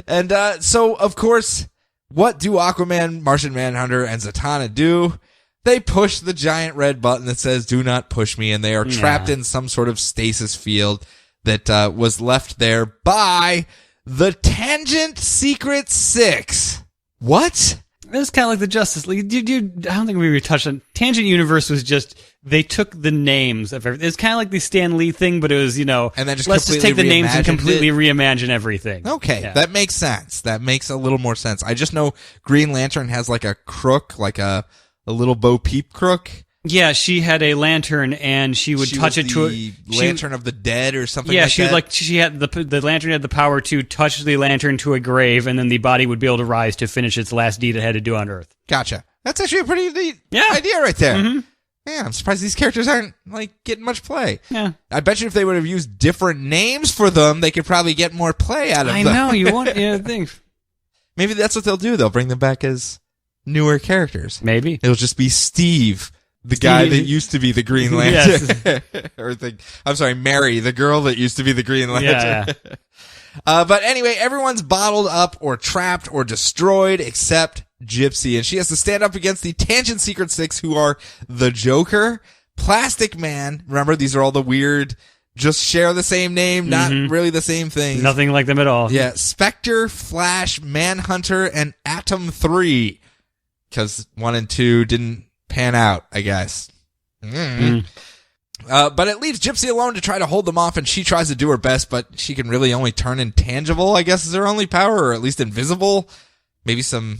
And so, of course, what do Aquaman, Martian Manhunter, and Zatanna do? They push the giant red button that says, do not push me, and they are trapped in some sort of stasis field that was left there by the Tangent Secret Six. What? It was kind of like the Justice League. I don't think we touched on Tangent Universe. Was just they took the names of everything. It's kind of like the Stan Lee thing, but it was and then just let's just take the names and completely it. reimagine everything. Okay, Yeah. that makes sense. That makes a little more sense. I just know Green Lantern has like a crook, like a little Bo Peep crook. Yeah, she had a lantern, and she would touch it to the Lantern of the Dead or something. Yeah, like she that. was like she had the lantern had the power to touch the lantern to a grave, and then the body would be able to rise to finish its last deed it had to do on Earth. Gotcha. That's actually a pretty neat idea right there. Mm-hmm. Yeah, I'm surprised these characters aren't like getting much play. Yeah, I bet you if they would have used different names for them, they could probably get more play out of them. I know you want think Maybe that's what they'll do. They'll bring them back as newer characters. maybe It'll just be Steve, the guy that used to be the Green Lantern. Yes. Mary, the girl that used to be the Green Lantern. Yeah. But anyway, everyone's bottled up or trapped or destroyed except Gypsy, and she has to stand up against the Tangent Secret Six, who are the Joker, Plastic Man. Remember, these are all the weird, just share the same name, not really the same thing. Nothing like them at all. Yeah, Spectre, Flash, Manhunter, and Atom 3. Because 1 and 2 didn't pan out, I guess. But it leaves Gypsy alone to try to hold them off, and she tries to do her best, but she can really only turn intangible, I guess is her only power, or at least invisible. Maybe some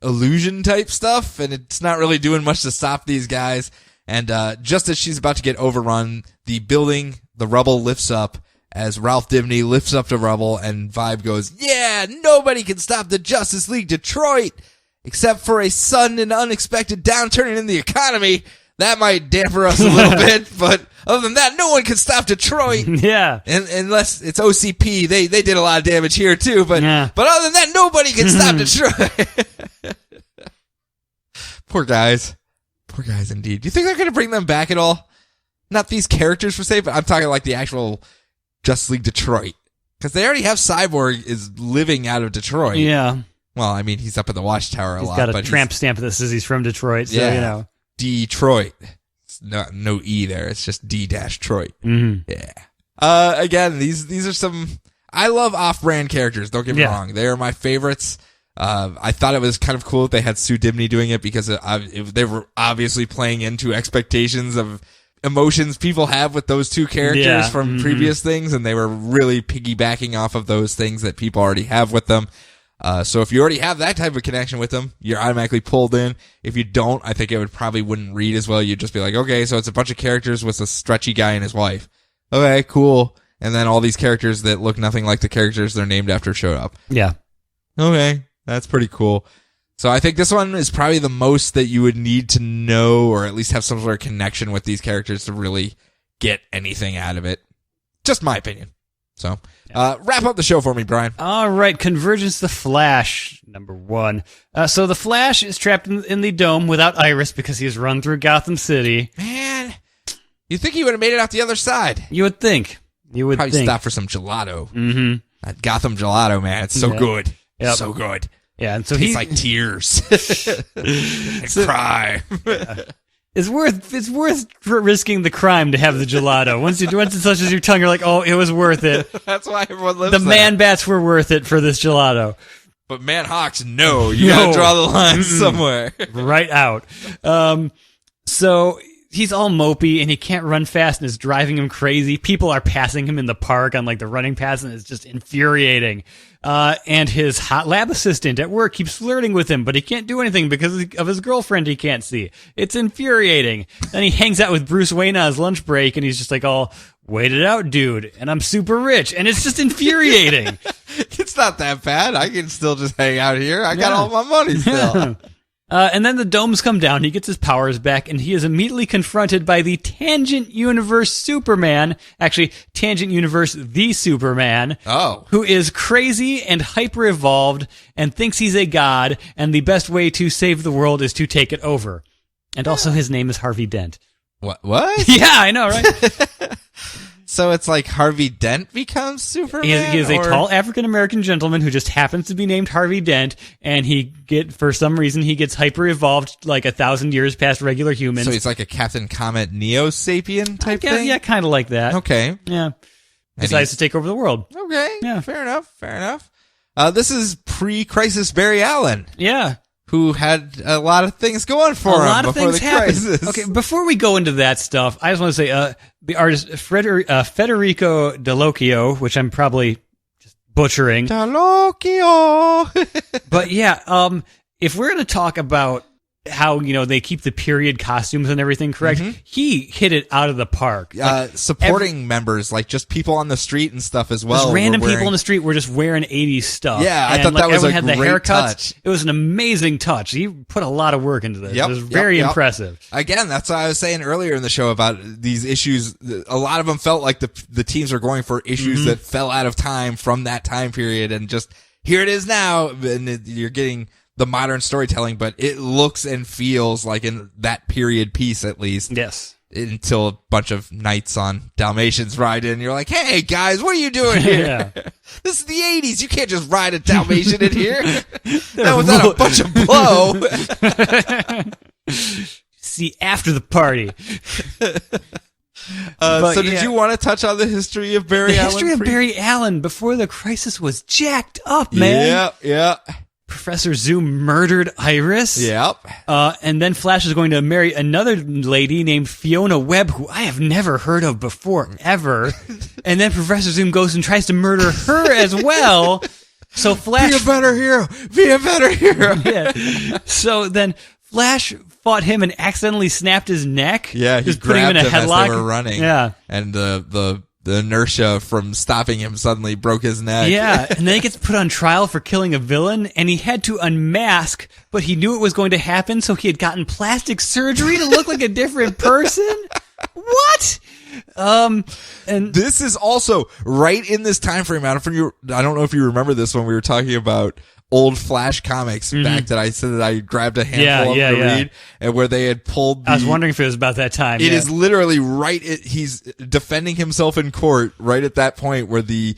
illusion type stuff, and it's not really doing much to stop these guys. And just as she's about to get overrun, the building, the rubble lifts up as Ralph Dibny lifts up the rubble, and Vibe goes, yeah, nobody can stop the Justice League Detroit, except for a sudden and unexpected downturn in the economy. That might damper us a little bit, but other than that, no one can stop Detroit. Yeah. Unless it's OCP. They did a lot of damage here too, but other than that, nobody can stop Detroit. Poor guys. Poor guys indeed. Do you think they're going to bring them back at all? Not these characters per se, but I'm talking like the actual Justice League Detroit. Because they already have Cyborg is living out of Detroit. Yeah. Well, I mean, he's up at the Watchtower a lot. He's got a tramp stamp that says he's from Detroit, so, Detroit. It's no E there. It's just D-Troit. Mm-hmm. Yeah. Again, these are some, I love off-brand characters. Don't get me wrong. They are my favorites. I thought it was kind of cool that they had Sue Dibny doing it because they were obviously playing into expectations of emotions people have with those two characters from previous things, and they were really piggybacking off of those things that people already have with them. So if you already have that type of connection with him, you're automatically pulled in. If you don't, I think it probably wouldn't read as well. You'd just be like, okay, so it's a bunch of characters with a stretchy guy and his wife. Okay, cool. And then all these characters that look nothing like the characters they're named after showed up. Yeah. Okay, that's pretty cool. So I think this one is probably the most that you would need to know, or at least have some sort of connection with these characters to really get anything out of it. Just my opinion. So, wrap up the show for me, Brian. All right, Convergence, the Flash, number 1. So the Flash is trapped in the dome without Iris because he's run through Gotham City. Man, you think he would have made it out the other side? You would think. You would probably think. stop for some gelato. Mm-hmm. That Gotham gelato, man, it's so good. Yep. So good. Yeah, and so he's like tears. I cry. It's worth risking the crime to have the gelato. Once it touches your tongue, you're like, oh, it was worth it. That's why everyone lives The there. Man-Bats were worth it for this gelato. But Man-Hawks, no. You gotta draw the line somewhere. Right out. So he's all mopey and he can't run fast and it's driving him crazy. People are passing him in the park on like the running paths and it's just infuriating. And his hot lab assistant at work keeps flirting with him, but he can't do anything because of his girlfriend he can't see. It's infuriating. Then he hangs out with Bruce Wayne on his lunch break and he's just like, all, wait it out, dude. And I'm super rich. And it's just infuriating. It's not that bad. I can still just hang out here. I got all my money still. And then the domes come down, he gets his powers back, and he is immediately confronted by the Tangent Universe Superman, actually, Tangent Universe the Superman, who is crazy and hyper-evolved and thinks he's a god, and the best way to save the world is to take it over. And also his name is Harvey Dent. What? Yeah, I know, right? So it's like Harvey Dent becomes Superman? He is a tall African-American gentleman who just happens to be named Harvey Dent, and for some reason, he gets hyper-evolved like 1,000 years past regular humans. So he's like a Captain Comet Neo-Sapien type thing? Yeah, kind of like that. Okay. Yeah. Decides to take over the world. Okay. Yeah. Fair enough. This is pre-Crisis Barry Allen. Yeah. Who had a lot of things going for him a lot of before things the happened. crisis. Okay, before we go into that stuff, I just want to say the artist Federico Dell'Occhio, which I'm probably just butchering. Dell'Occhio. But yeah, if we're going to talk about how, they keep the period costumes and everything correct, he hit it out of the park. Supporting members, like just people on the street and stuff as well. Just random people on the street were just wearing 80s stuff. Yeah, I thought that was a had the great haircuts. touch. It was an amazing touch. He put a lot of work into this. Yep, it was very impressive. Again, that's what I was saying earlier in the show about these issues. A lot of them felt like the teams are going for issues that fell out of time from that time period, and just here it is now, and you're getting the modern storytelling, but it looks and feels like in that period piece at least. Yes. Until a bunch of knights on Dalmatians ride in, you're like, hey guys, what are you doing here? Yeah. This is the 80s. You can't just ride a Dalmatian in here. That was not a bunch of blow. See, after the party. Did you want to touch on the history of Barry Allen? The history of Barry Allen before the crisis was jacked up, man. Yeah. Professor Zoom murdered Iris. Yep. And then Flash is going to marry another lady named Fiona Webb, who I have never heard of before, ever. And then Professor Zoom goes and tries to murder her as well. So Flash... Be a better hero. Be a better hero. Yeah. So then Flash fought him and accidentally snapped his neck. Yeah, he just putting him in a headlock as they were running. Yeah. And the inertia from stopping him suddenly broke his neck. Yeah, and then he gets put on trial for killing a villain, and he had to unmask, but he knew it was going to happen, so he had gotten plastic surgery to look like a different person? What? And this is also right in this time frame. I don't know if you remember this when we were talking about old Flash comics back that I said that I grabbed a handful of them to read, and where they had pulled. I was wondering if it was about that time. It is literally right. He's defending himself in court right at that point where the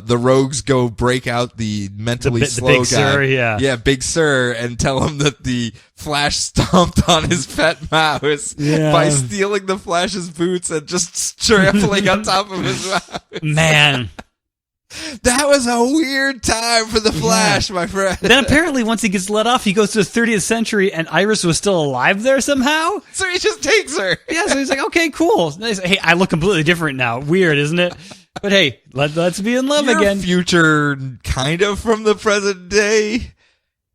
rogues go break out the mentally slow Big guy. Sir, yeah, Big Sir, and tell him that the Flash stomped on his pet mouse by stealing the Flash's boots and just trampling on top of his mouse. Man. That was a weird time for the Flash, my friend. Then apparently once he gets let off, he goes to the 30th century and Iris was still alive there somehow. So he just takes her. Yeah, so he's like, okay, cool. Hey, I look completely different now. Weird, isn't it? But hey, let's be in love Your again. future, kind of from the present day.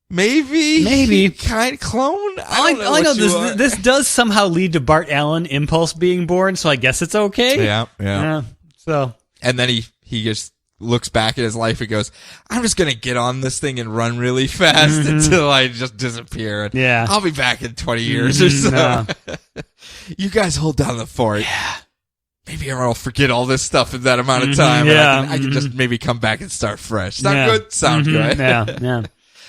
Maybe. Kind of clone? I know this does somehow lead to Bart Allen Impulse being born, so I guess it's okay. Yeah. So. And then he just looks back at his life and goes, I'm just going to get on this thing and run really fast until I just disappear. And I'll be back in 20 years or so. You guys hold down the fort. Yeah. Maybe I'll forget all this stuff in that amount of time. And I can just maybe come back and start fresh. Sound good? Sounds good. Yeah.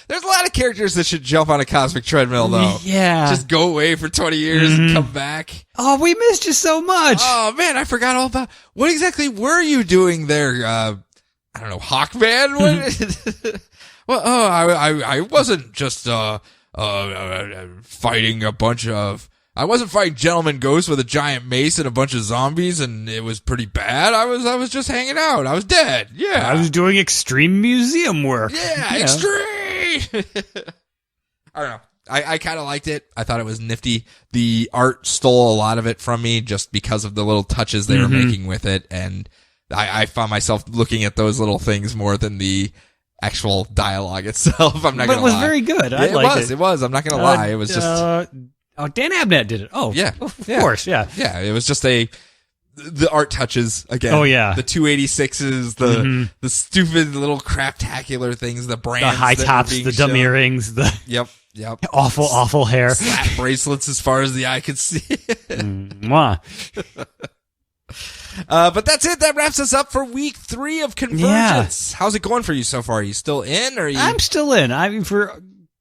There's a lot of characters that should jump on a cosmic treadmill, though. Yeah. Just go away for 20 years and come back. Oh, we missed you so much. Oh, man, I forgot all about... What exactly were you doing there? I don't know, Hawkman? Well, I wasn't just fighting a bunch of... I wasn't fighting gentleman ghosts with a giant mace and a bunch of zombies, and it was pretty bad. I was just hanging out. I was dead. Yeah. I was doing extreme museum work. Yeah, extreme! I don't know. I kind of liked it. I thought it was nifty. The art stole a lot of it from me just because of the little touches they were making with it, and I found myself looking at those little things more than the actual dialogue itself. I'm not going to lie. But it was very good. I liked it. It was. I'm not going to lie. It was just... Dan Abnett did it. Oh, yeah. Of course, yeah. Yeah, it was just the art touches again. Oh, yeah. The 286s, the stupid little craptacular things, the brands. The high tops, the dumb earrings, the Yep. awful hair. Slap bracelets as far as the eye could see. Mwah. But that's it. That wraps us up for week 3 of Convergence. Yeah. How's it going for you so far? Are you still in? Or I'm still in. I mean,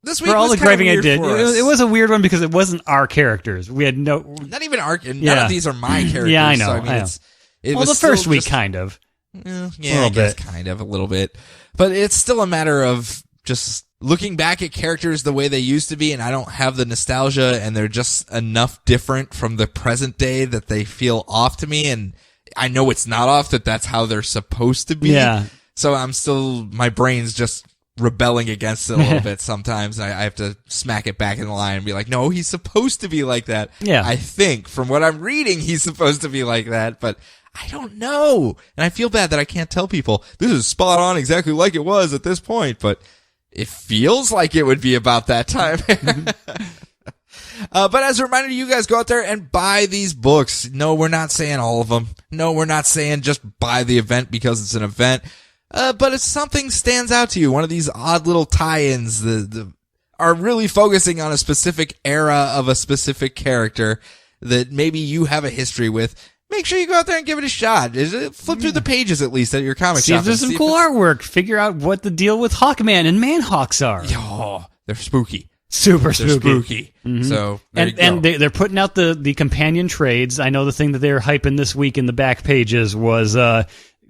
this week for all was the griping I did, it was a weird one because it wasn't our characters. We had not even our. None of these are my characters. Yeah, I know. So, I mean, it was the first week, kind of. Yeah, I guess kind of a little bit, but it's still a matter of just looking back at characters the way they used to be, and I don't have the nostalgia, and they're just enough different from the present day that they feel off to me, and I know it's not off. That's how they're supposed to be. Yeah. So my brain's just rebelling against it a little bit sometimes. I have to smack it back in the line and be like, no, he's supposed to be like that. Yeah. I think from what I'm reading, he's supposed to be like that, but I don't know. And I feel bad that I can't tell people this is spot on exactly like it was at this point, but it feels like it would be about that time. But as a reminder, you guys go out there and buy these books. No, we're not saying all of them. No, we're not saying just buy the event because it's an event. But if something stands out to you, one of these odd little tie-ins are really focusing on a specific era of a specific character that maybe you have a history with, make sure you go out there and give it a shot. Flip through the pages at least at your comic shop. See if there's some cool artwork. Figure out what the deal with Hawkman and Manhawks are. Oh, they're spooky. Super spooky. Mm-hmm. So and they're putting out the companion trades. I know the thing that they were hyping this week in the back pages was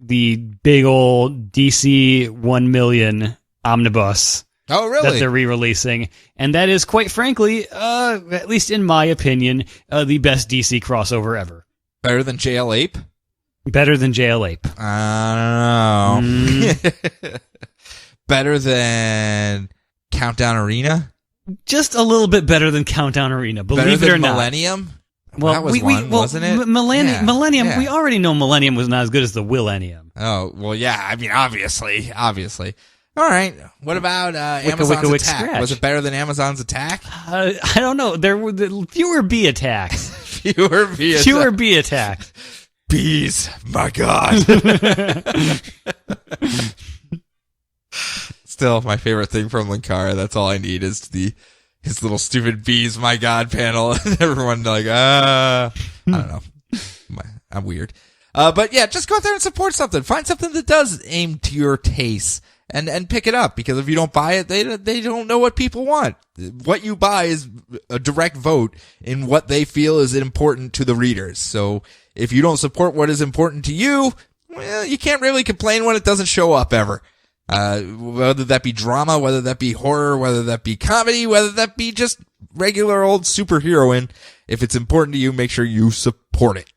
the big old DC 1 million omnibus. Oh, really? That they're re-releasing. And that is, quite frankly, at least in my opinion, the best DC crossover ever. Better than JL Ape? Better than JL Ape. I don't know. Better than Countdown Arena? Just a little bit better than Countdown Arena, believe it or not. Millennium? Well, that was one, wasn't it? Millennium, yeah. We already know Millennium was not as good as the Willennium. Oh, well, yeah, I mean, obviously. All right, what about Amazon's Attack? Scratch. Was it better than Amazon's Attack? I don't know. There were fewer bee attacks. Fewer bee attacks. Bees, my God. Still, my favorite thing from Linkara, that's all I need, is his little stupid bees, my God panel. And everyone like, I don't know. I'm weird. But yeah, just go out there and support something. Find something that does aim to your taste and pick it up, because if you don't buy it, they don't know what people want. What you buy is a direct vote in what they feel is important to the readers. So if you don't support what is important to you, well, you can't really complain when it doesn't show up ever. Whether that be drama, whether that be horror, whether that be comedy, whether that be just regular old superheroine. If it's important to you, make sure you support it.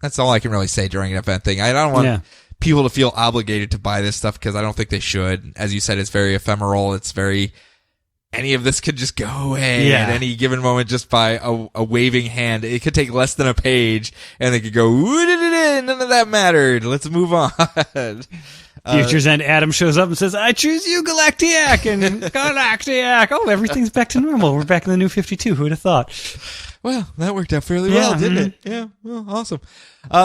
That's all I can really say during an event thing. I don't want people to feel obligated to buy this stuff, because I don't think they should. As you said, it's very ephemeral. It's very any of this could just go away at any given moment just by a waving hand. It could take less than a page, and they could go, none of that mattered. Let's move on. Future's End Adam shows up and says, I choose you, Galactiac, and Galactiac. Oh, everything's back to normal. We're back in the New 52. Who would have thought? Well, that worked out fairly well, didn't it? Yeah, well, awesome.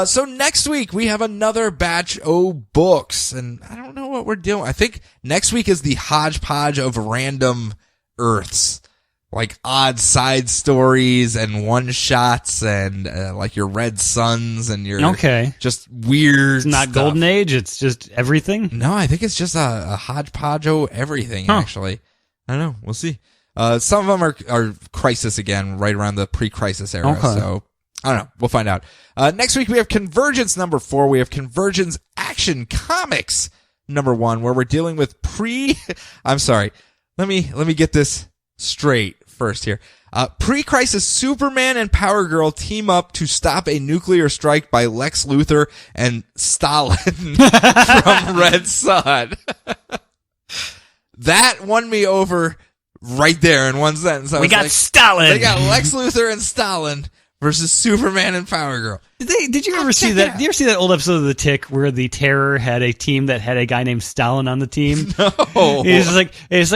So next week, we have another batch of books, and I don't know what we're doing. I think next week is the hodgepodge of random Earths, like odd side stories and one-shots and like your Red Suns and your just weird It's not stuff. Golden Age, it's just everything? No, I think it's just a hodgepodge of everything, actually. I don't know. We'll see. Some of them are Crisis again, right around the pre-Crisis era. So, I don't know. We'll find out. Next week, we have Convergence number 4. We have Convergence Action Comics number 1, where we're dealing with I'm sorry. Let me get this straight first here. Pre-Crisis Superman and Power Girl team up to stop a nuclear strike by Lex Luthor and Stalin from Red Sun. That won me over right there in one sentence. We got Stalin. They got Lex Luthor and Stalin versus Superman and Power Girl. Did you ever see that? Did you ever see that old episode of The Tick where the Terror had a team that had a guy named Stalin on the team? No. He's like,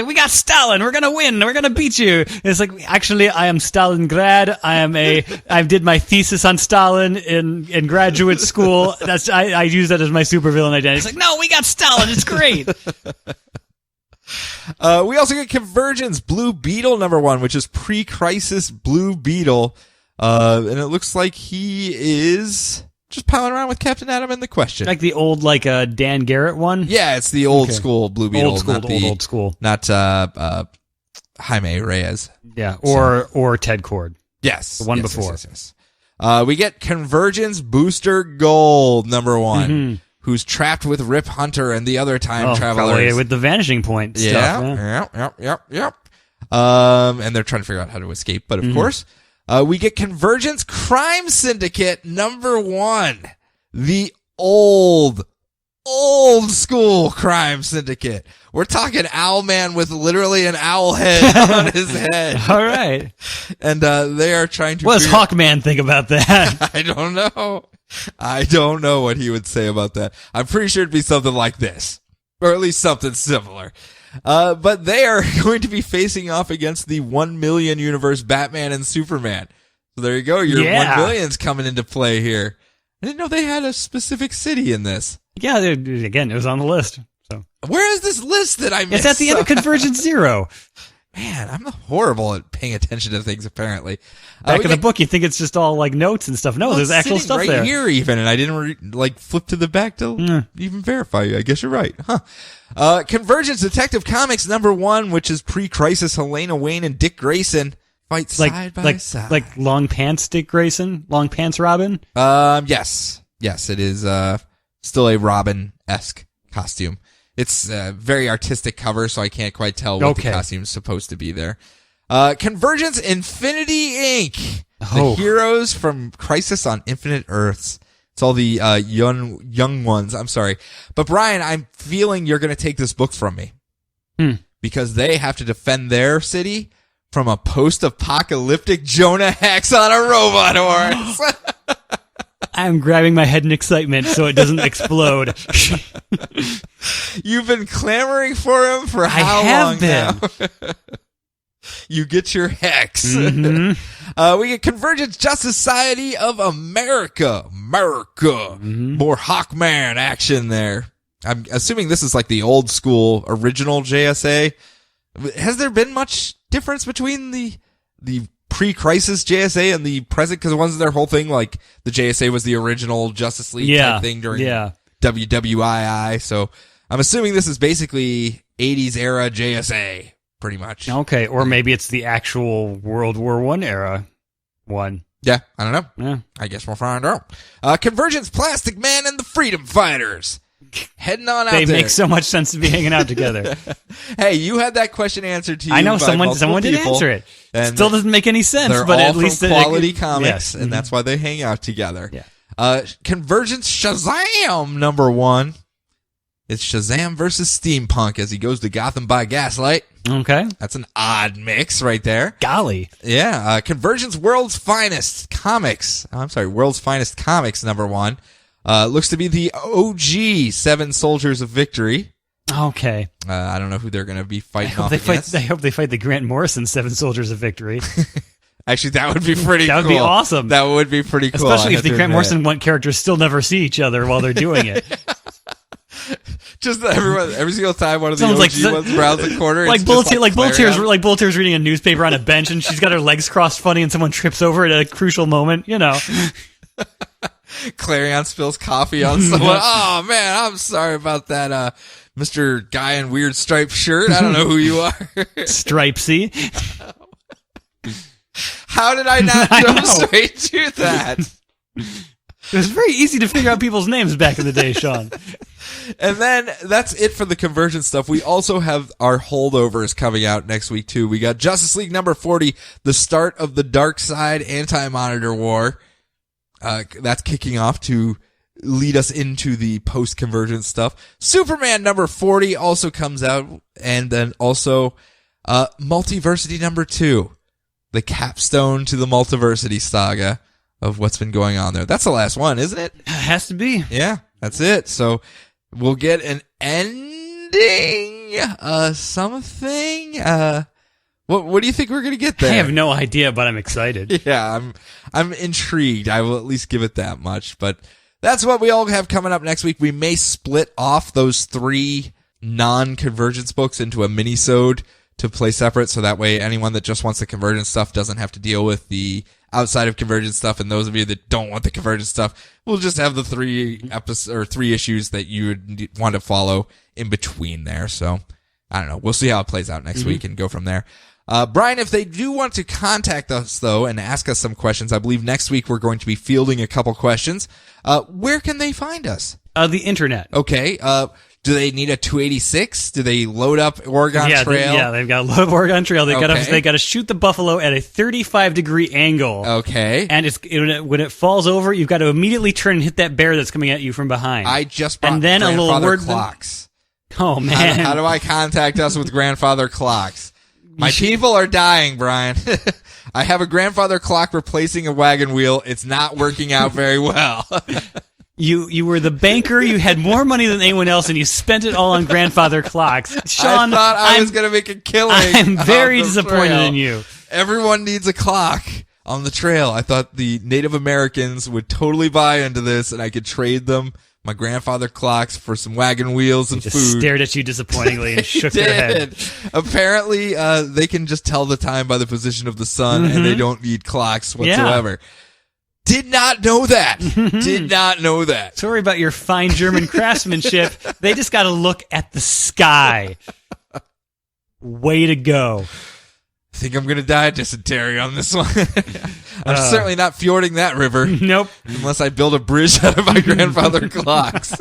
we got Stalin. We're gonna win. We're gonna beat you. And it's like, actually, I am Stalingrad. I did my thesis on Stalin in graduate school. I use that as my supervillain identity. It's like, no, we got Stalin. It's great. We also get Convergence Blue Beetle number 1, which is pre-Crisis Blue Beetle. And it looks like he is just palling around with Captain Atom and the Question. Like the old, Dan Garrett one? Yeah, it's the old school Blue Beetle. Old school. Not, Jaime Reyes. Yeah, or Ted Cord. Yes. The one before. Yes. We get Convergence Booster Gold number 1, who's trapped with Rip Hunter and the other time travelers. Probably with the vanishing point stuff. Yep. And they're trying to figure out how to escape, but of course... we get Convergence Crime Syndicate number 1. The old school Crime Syndicate. We're talking Owlman with literally an owl head on his head. All right. And they are trying to... What does Hawkman think about that? I don't know. I don't know what he would say about that. I'm pretty sure it'd be something like this. Or at least something similar. But they are going to be facing off against the 1 million universe Batman and Superman. So there you go. Your 1 million's coming into play here. I didn't know they had a specific city in this. Yeah, again, it was on the list. So where is this list that I missed? It's at the end of Convergence 0. Man, I'm horrible at paying attention to things, apparently. Back in the book, you think it's just all notes and stuff. No, there's actual stuff right there. Here even, and I didn't flip to the back to even verify you. I guess you're right. Huh. Convergence Detective Comics number 1, which is pre-Crisis Helena Wayne and Dick Grayson fight side by side. Like Long Pants Dick Grayson? Long Pants Robin? Yes. Yes, it is still a Robin-esque costume. It's a very artistic cover, so I can't quite tell what the costume's supposed to be there. Convergence Infinity Inc. The heroes from Crisis on Infinite Earths. It's all the young ones. I'm sorry. But Brian, I'm feeling you're going to take this book from me. Because they have to defend their city from a post-apocalyptic Jonah Hex on a robot horse. I'm grabbing my head in excitement so it doesn't explode. You've been clamoring for him for how long now? You get your Hex. We get Convergence Justice Society of America. More Hawkman action there. I'm assuming this is like the old school original JSA. Has there been much difference between the pre-Crisis JSA and the present? Because wasn't their whole thing like the JSA was the original Justice League type thing during WWII? So I'm assuming this is basically 80s era JSA, pretty much. Okay, or maybe it's the actual World War I era one. Yeah, I don't know. Yeah. I guess we'll find out. Convergence Plastic Man and the Freedom Fighters. Heading on out there. They make so much sense to be hanging out together. Hey, you had that question answered to you. I know by someone did people, answer it. And still doesn't make any sense. They're but all at least from Quality Comics, and that's why they hang out together. Yeah. Convergence Shazam number 1. It's Shazam versus Steampunk as he goes to Gotham by Gaslight. Okay. That's an odd mix right there. Golly. Yeah. Convergence World's Finest Comics. World's Finest Comics #1. Looks to be the OG 7 Soldiers of Victory. Okay. I don't know who they're going to be fighting off I against. hope they fight the Grant Morrison 7 Soldiers of Victory. Actually, that would be pretty cool. That would be awesome. That would be pretty cool. Especially if the Grant Morrison one characters still never see each other while they're doing it. Just every single time one of the Someone's OG ones rounds the corner. Like Bulltear's reading a newspaper on a bench and she's got her legs crossed funny and someone trips over at a crucial moment, you know. Clarion spills coffee on someone. Oh man, I'm sorry about that, Mr. Guy in weird striped shirt. I don't know who you are. Stripesy. How did I not jump straight to that? It was very easy to figure out people's names back in the day, Sean. And then that's it for the Convergence stuff. We also have our holdovers coming out next week too. We got Justice League #40, the start of the Dark Side Anti-Monitor War. That's kicking off to lead us into the post-Convergence stuff. Superman #40 also comes out, and then also Multiversity #2, the capstone to the Multiversity saga of what's been going on there. That's the last one, isn't it? It has to be. Yeah, that's it. So we'll get an ending, something. What do you think we're gonna get there? I have no idea, but I'm excited. Yeah, I'm intrigued. I will at least give it that much. But that's what we all have coming up next week. We may split off those 3 non-Convergence books into a mini-sode to play separate, so that way anyone that just wants the Convergence stuff doesn't have to deal with the outside of Convergence stuff, and those of you that don't want the Convergence stuff, we'll just have the 3 issues that you would want to follow in between there. So I don't know. We'll see how it plays out next week and go from there. Brian, if they do want to contact us, though, and ask us some questions, I believe next week we're going to be fielding a couple questions. Where can they find us? The internet. Okay. Do they need a 286? Do they load up Oregon Trail? They've got to load up Oregon Trail. They got to shoot the buffalo at a 35-degree angle. Okay. And when it falls over, you've got to immediately turn and hit that bear that's coming at you from behind. I just brought and then a little word clocks. Oh man! How do I contact us with grandfather clocks? My people are dying, Brian. I have a grandfather clock replacing a wagon wheel. It's not working out very well. You were the banker. You had more money than anyone else, and you spent it all on grandfather clocks. Sean, I thought I was going to make a killing. I'm very disappointed in you. Everyone needs a clock on the trail. I thought the Native Americans would totally buy into this, and I could trade them my grandfather clocks for some wagon wheels and just food. Stared at you disappointingly and shook their head. Apparently, they can just tell the time by the position of the sun, and they don't need clocks whatsoever. Yeah. Did not know that. Did not know that. Sorry about your fine German craftsmanship. They just got to look at the sky. Way to go. I think I'm going to die of dysentery on this one. I'm certainly not fjording that river. Nope. Unless I build a bridge out of my grandfather clocks.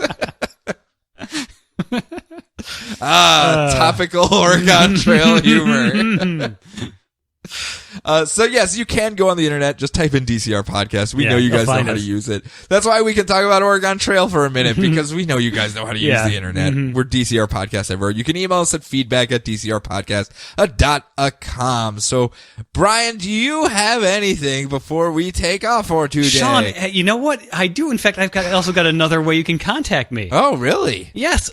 Topical Oregon Trail humor. So yes, you can go on the internet, just type in DCR podcast. We know you guys know how to use it. That's why we can talk about Oregon Trail for a minute, because we know you guys know how to use the internet. We're DCR podcast everywhere. You can email us at feedback@dcrpodcast.com. So Brian, do you have anything before we take off for today? Sean, you know what? I do. In fact, I also got another way you can contact me. Oh, really? Yes.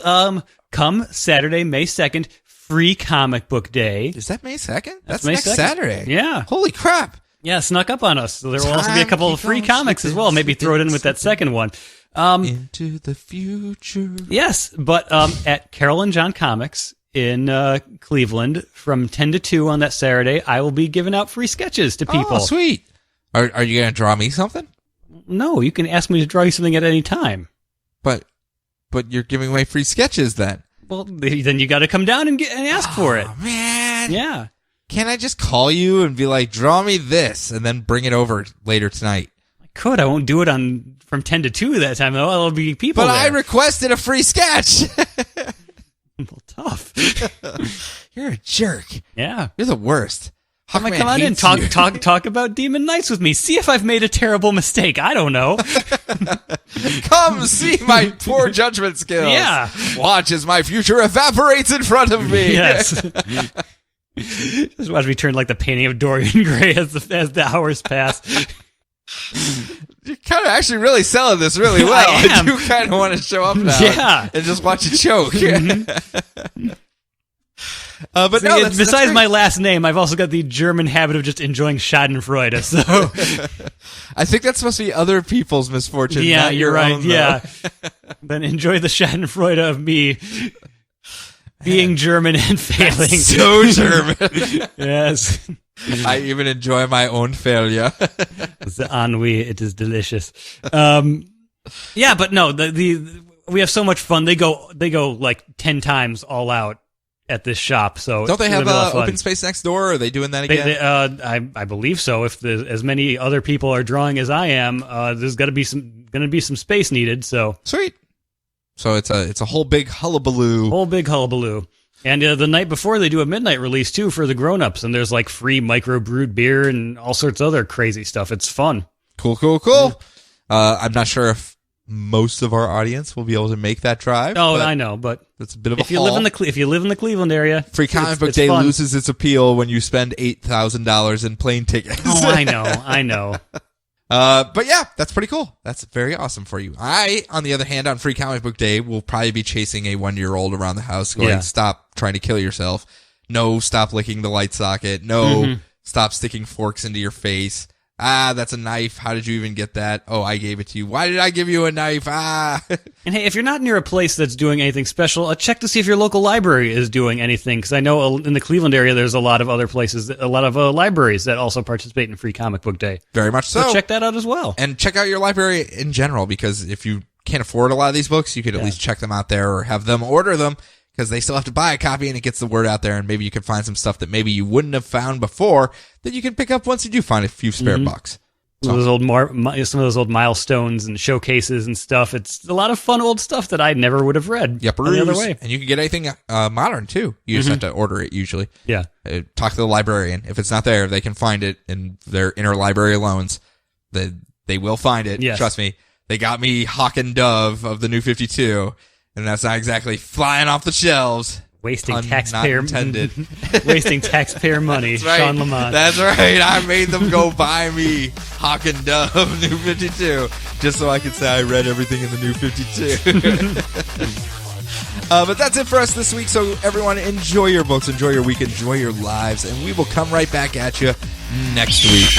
Come Saturday, May 2nd, Free Comic Book Day. Is that May 2nd? That's May next 2nd. Saturday. Yeah. Holy crap. Yeah, snuck up on us. So there will also be a couple of free comics as well. Maybe throw it in with that second one. Into the future. Yes, but at Carol and John Comics in Cleveland from 10 to 2 on that Saturday, I will be giving out free sketches to people. Oh, sweet. Are you going to draw me something? No, you can ask me to draw you something at any time. But you're giving away free sketches then. Well, then you got to come down and ask for it. Oh, man. Yeah. Can't I just call you and be like, draw me this, and then bring it over later tonight? I could. I won't do it from 10 to 2 that time, though. There'll be people But there. I requested a free sketch. Well, tough. You're a jerk. Yeah. You're the worst. Hawkman Come on in, hates you. talk about Demon Knights with me. See if I've made a terrible mistake. I don't know. Come see my poor judgment skills. Yeah. Watch as my future evaporates in front of me. Yes. Just watch me turn like the painting of Dorian Gray as the hours pass. You're kind of actually really selling this really well. I am. do kind of want to show up now Yeah. and just watch you choke. But See, no, besides that's great. my last name, I've also got the German habit of just enjoying Schadenfreude. So I think that's supposed to be other people's misfortune. yeah, not you're your right. own, though. Yeah. Then enjoy the Schadenfreude of me being German and failing. So German. Yes. I even enjoy my own failure. The ennui, it is delicious. Yeah, but no, we have so much fun. They go like 10 times all out at this shop. So Don't they it's have gonna be a lot of fun. open space next door? Are they doing that again? I believe so. If as many other people are drawing as I am, there's going to be some space needed. So Sweet. So it's a whole big hullabaloo. whole big hullabaloo. And the night before, they do a midnight release too for the grown-ups, and there's like free micro-brewed beer and all sorts of other crazy stuff. It's fun. Cool. I'm not sure if most of our audience will be able to make that drive. Oh, but I know, but it's a bit of a if you live in the Cleveland area, Free Comic Book it's Day fun. loses its appeal when you spend $8,000 in plane tickets. Oh, I know. But yeah, that's pretty cool. That's very awesome for you. I, on the other hand, on Free Comic Book Day, will probably be chasing a 1-year-old around the house going, Yeah. stop trying to kill yourself. No, stop licking the light socket. No, stop sticking forks into your face. Ah, that's a knife. How did you even get that? Oh, I gave it to you. Why did I give you a knife? Ah. And hey, if you're not near a place that's doing anything special, check to see if your local library is doing anything. Because I know in the Cleveland area, there's a lot of other places, a lot of libraries that also participate in Free Comic Book Day. Very much so. So check that out as well. And check out your library in general, because if you can't afford a lot of these books, you could at least check them out there or have them order them, because they still have to buy a copy and it gets the word out there, and maybe you can find some stuff that maybe you wouldn't have found before that you can pick up once you do find a few spare bucks. Some of those old milestones and showcases and stuff. It's a lot of fun old stuff that I never would have read any other way. And you can get anything modern, too. You just have to order it, usually. Yeah. Talk to the librarian. If it's not there, they can find it in their interlibrary loans. They will find it. Yes. Trust me. They got me Hawk and Dove of the New 52, and that's not exactly flying off the shelves. Wasting Pun taxpayer not intended. wasting taxpayer money. That's right. Sean Lamont. That's right. I made them go buy me Hawk and Dove New 52 just so I could say I read everything in the New 52. But that's it for us this week. So everyone, enjoy your books, enjoy your week, enjoy your lives, and we will come right back at you next week.